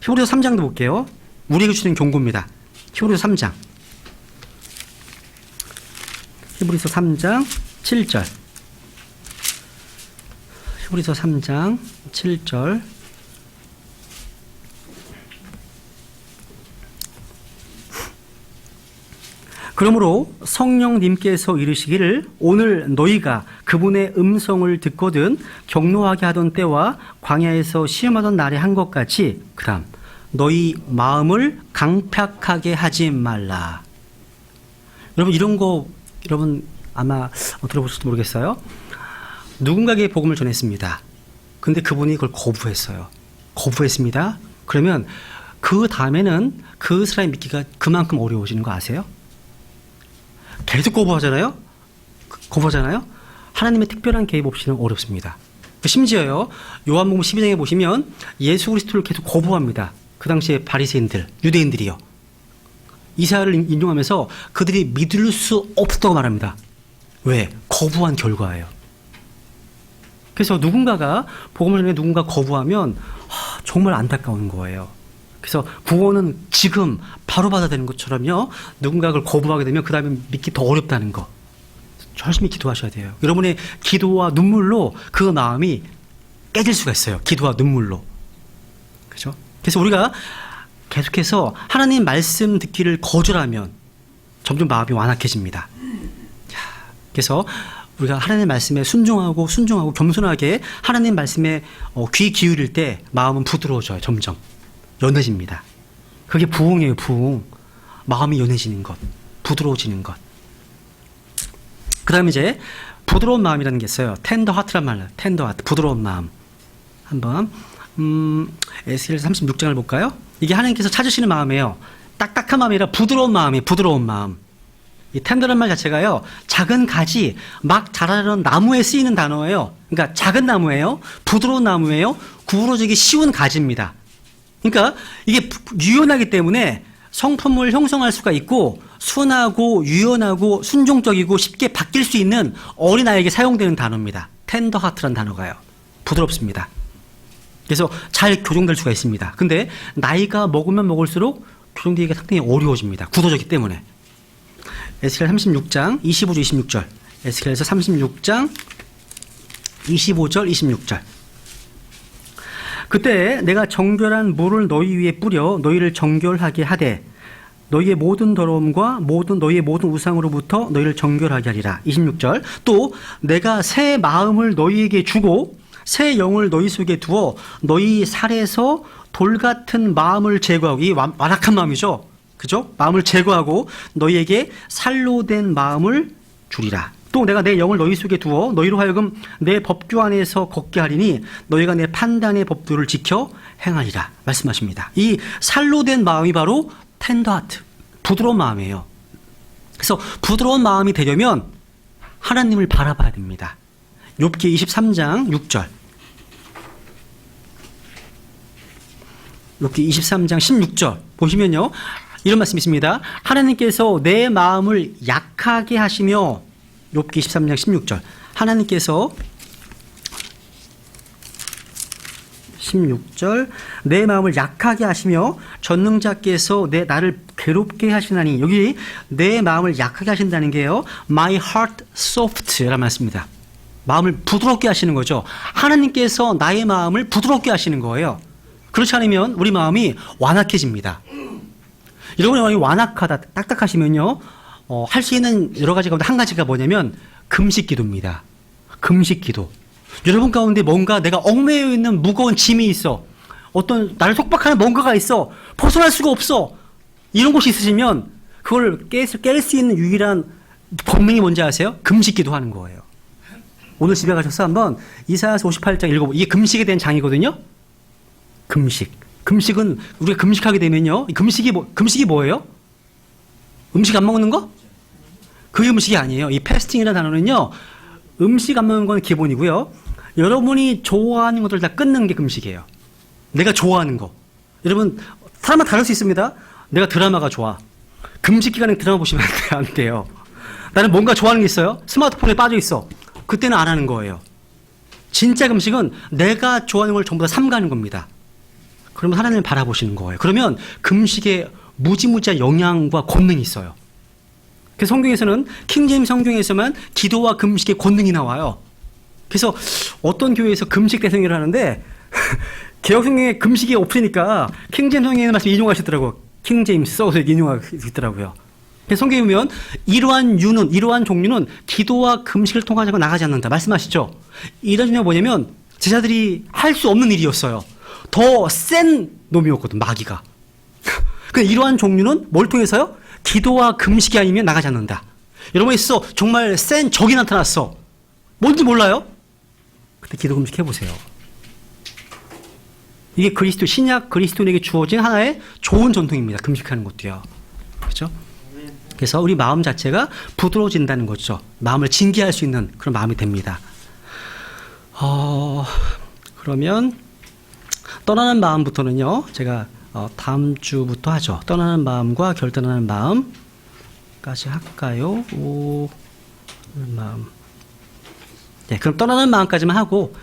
히브리서 3장도 볼게요. 우리에게 주는 경고입니다. 히브리서 3장. 히브리서 3장 7절. 히브리서 3장 7절. 그러므로 성령님께서 이르시기를 오늘 너희가 그분의 음성을 듣거든 경노하게 하던 때와 광야에서 시험하던 날에 한 것 같이, 그 다음 너희 마음을 강팍하게 하지 말라. 여러분, 이런 거 여러분 아마 들어보실지 모르겠어요. 누군가에게 복음을 전했습니다. 근데 그분이 그걸 거부했습니다. 그러면 그 다음에는 그 사람이 믿기가 그만큼 어려워지는 거 아세요? 계속 거부하잖아요. 하나님의 특별한 개입 없이는 어렵습니다. 심지어요, 요한복음 12장에 보시면 예수 그리스도를 계속 거부합니다. 그 당시에 바리새인들, 유대인들이요. 이사야를 인용하면서 그들이 믿을 수 없다고 말합니다. 왜? 거부한 결과예요. 그래서 누군가가 복음을 전해 누군가 거부하면 정말 안타까운 거예요. 그래서 구원은 지금 바로 받아야 되는 것처럼요, 누군가를 거부하게 되면 그 다음에 믿기 더 어렵다는 거. 열심히 기도하셔야 돼요. 여러분의 기도와 눈물로 그 마음이 깨질 수가 있어요. 기도와 눈물로. 그렇죠? 그래서 우리가 계속해서 하나님 말씀 듣기를 거절하면 점점 마음이 완악해집니다. 그래서 우리가 하나님 말씀에 순종하고 겸손하게 하나님 말씀에 귀 기울일 때 마음은 부드러워져요. 점점 연해집니다. 그게 부흥이에요. 부흥. 마음이 연해지는 것, 부드러워지는 것. 그 다음에 이제 부드러운 마음이라는 게 있어요. 텐더 하트란 말이에요. 텐더 하트, 부드러운 마음. 한번 에스겔 36장을 볼까요? 이게 하나님께서 찾으시는 마음이에요. 딱딱한 마음이 아니라 부드러운 마음이에요. 부드러운 마음. 이 텐더란 말 자체가요, 작은 가지 막 자라는 나무에 쓰이는 단어예요. 그러니까 작은 나무예요. 부드러운 나무예요. 구부러지기 쉬운 가지입니다. 그러니까 이게 유연하기 때문에 성품을 형성할 수가 있고, 순하고 유연하고 순종적이고 쉽게 바뀔 수 있는 어린아이에게 사용되는 단어입니다. 텐더 하트란 단어가요. 부드럽습니다. 그래서 잘 교정될 수가 있습니다. 근데 나이가 먹으면 먹을수록 교정되기가 상당히 어려워집니다. 굳어졌기 때문에. 에스겔 36장 25절 26절. 에스겔에서 36장 25절 26절. 그때 내가 정결한 물을 너희 위에 뿌려 너희를 정결하게 하되 너희의 모든 더러움과 너희의 모든 우상으로부터 너희를 정결하게 하리라. 26절. 또 내가 새 마음을 너희에게 주고 새 영을 너희 속에 두어 너희 살에서 돌 같은 마음을 제거하고, 이 완악한 마음이죠. 그죠? 마음을 제거하고 너희에게 살로 된 마음을 주리라. 또 내가 내 영을 너희 속에 두어 너희로 하여금 내 법규 안에서 걷게 하리니 너희가 내 판단의 법도를 지켜 행하리라 말씀하십니다. 이 살로 된 마음이 바로 텐더 하트, 부드러운 마음이에요. 그래서 부드러운 마음이 되려면 하나님을 바라봐야 됩니다. 욥기 23장 6절. 욥기 23장 16절 보시면요. 이런 말씀이 있습니다. 하나님께서 내 마음을 약하게 하시며 욥기 23장 16절. 하나님께서 16절 내 마음을 약하게 하시며 전능자께서 나를 괴롭게 하시나니, 여기 내 마음을 약하게 하신다는 게요, My heart soft라는 말씀입니다. 마음을 부드럽게 하시는 거죠. 하나님께서 나의 마음을 부드럽게 하시는 거예요. 그렇지 않으면 우리 마음이 완악해집니다. 여러분의 마음이 완악하다, 딱딱하시면요, 할 수 있는 여러 가지 가운데 한 가지가 뭐냐면 금식 기도입니다. 금식 기도. 여러분 가운데 뭔가 내가 얽매여 있는 무거운 짐이 있어. 어떤 나를 속박하는 뭔가가 있어. 벗어날 수가 없어. 이런 곳이 있으시면 그걸 깰 수 있는 유일한 본능이 뭔지 아세요? 금식 기도하는 거예요. 오늘 집에 가셔서 한번 이사야서 58장 읽어보고, 이게 금식에 대한 장이거든요. 금식. 금식은 우리가 금식하게 되면요. 금식이 뭐예요? 음식 안 먹는 거? 그게 음식이 아니에요. 이 패스팅이라는 단어는요, 음식 안 먹는 건 기본이고요. 여러분이 좋아하는 것들 다 끊는 게 금식이에요. 내가 좋아하는 거. 여러분, 사람마다 다를 수 있습니다. 내가 드라마가 좋아. 금식 기간에 드라마 보시면 안 돼요. 나는 뭔가 좋아하는 게 있어요. 스마트폰에 빠져 있어. 그때는 안 하는 거예요. 진짜 금식은 내가 좋아하는 걸 전부 다 삼가는 겁니다. 그러면 하나님을 바라보시는 거예요. 그러면 금식에 무지무지한 영향과 권능이 있어요. 그래서 성경에서는, 킹제임스 성경에서만 기도와 금식의 권능이 나와요. 그래서 어떤 교회에서 금식 대성회를 하는데 개혁 성경에 금식이 없으니까 킹제임스 성경의 말씀 인용하시더라고요. 킹제임스 써서 인용하고 있더라고요. 그래서 성경에 보면 이러한 종류는 기도와 금식을 통하지 나가지 않는다 말씀하시죠. 이런 종류가 뭐냐면 제자들이 할 수 없는 일이었어요. 더 센 놈이었거든, 마귀가. 이러한 종류는 뭘 통해서요? 기도와 금식이 아니면 나가지 않는다. 여러분이 있어 정말 센 적이 나타났어. 뭔지 몰라요? 그때 기도 금식 해보세요. 이게 신약 그리스도인에게 주어진 하나의 좋은 전통입니다. 금식하는 것도요. 그렇죠? 그래서 우리 마음 자체가 부드러워진다는 거죠. 마음을 징계할 수 있는 그런 마음이 됩니다. 그러면 떠나는 마음부터는요, 제가 다음 주부터 하죠. 떠나는 마음과 결단하는 마음까지 할까요? 마음. 네, 그럼 떠나는 마음까지만 하고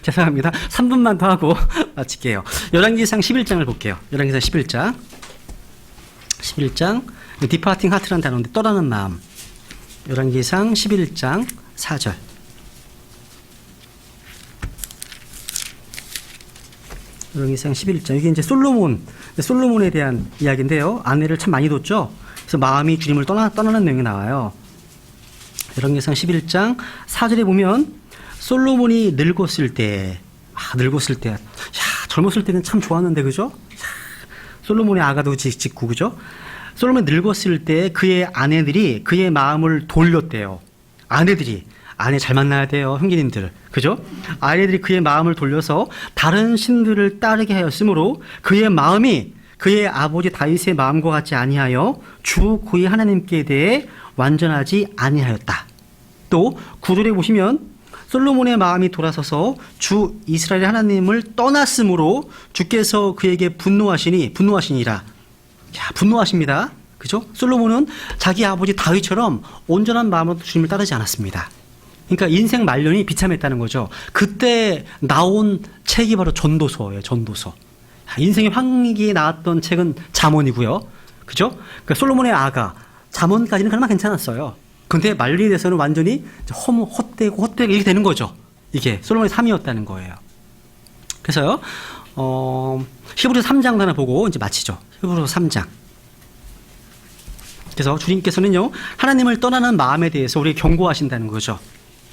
죄송합니다. 3분만 더 하고 마칠게요. 열왕기상 11장을 볼게요. 열왕기상 11장 디파팅 하트라는 단어인데 떠나는 마음. 열왕기상 11장 4절. 열왕기상 11장. 이게 이제 솔로몬에 대한 이야기인데요. 아내를 참 많이 뒀죠. 그래서 마음이 주님을 떠나는 내용이 나와요. 열왕기상 11장 4절에 보면 솔로몬이 늙었을 때, 젊었을 때는 참 좋았는데, 그죠? 솔로몬의 아가도 짓고, 그죠? 솔로몬이 늙었을 때 그의 아내들이 그의 마음을 돌렸대요. 아내 잘 만나야 돼요, 형제님들. 그죠? 아내들이 그의 마음을 돌려서 다른 신들을 따르게 하였으므로 그의 마음이 그의 아버지 다윗의 마음과 같지 아니하여 주 그의 하나님께 대해 완전하지 아니하였다. 또 9절에 보시면 솔로몬의 마음이 돌아서서 주 이스라엘 하나님을 떠났으므로 주께서 그에게 분노하시니라. 분노하십니다. 그죠? 솔로몬은 자기 아버지 다윗처럼 온전한 마음으로 주님을 따르지 않았습니다. 그러니까 인생 말년이 비참했다는 거죠. 그때 나온 책이 바로 전도서예요. 전도서. 인생의 황기에 나왔던 책은 잠언이고요. 그죠? 그러니까 솔로몬의 아가, 잠언까지는 그나마 괜찮았어요. 근데 말년이 돼서는 완전히 헛되고 이렇게 되는 거죠. 이게 솔로몬의 삶이었다는 거예요. 그래서요, 히브리서 3장 하나 보고 이제 마치죠. 히브리서 3장. 그래서 주님께서는요, 하나님을 떠나는 마음에 대해서 우리에게 경고하신다는 거죠.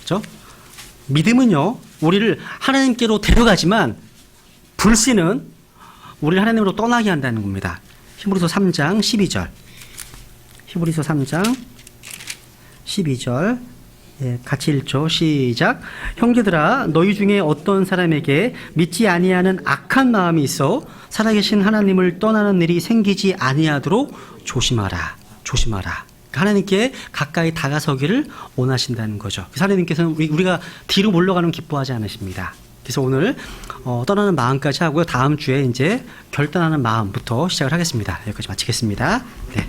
그죠? 믿음은요, 우리를 하나님께로 데려가지만 불신은 우리를 하나님으로 떠나게 한다는 겁니다. 히브리서 3장 12절. 히브리서 3장 12절 같이 읽죠. 시작. 형제들아 너희 중에 어떤 사람에게 믿지 아니하는 악한 마음이 있어 살아계신 하나님을 떠나는 일이 생기지 아니하도록 조심하라. 조심하라. 하나님께 가까이 다가서기를 원하신다는 거죠. 하나님께서는 우리가 뒤로 물러가는 기뻐하지 않으십니다. 그래서 오늘 떠나는 마음까지 하고요. 다음 주에 이제 결단하는 마음부터 시작을 하겠습니다. 여기까지 마치겠습니다. 네.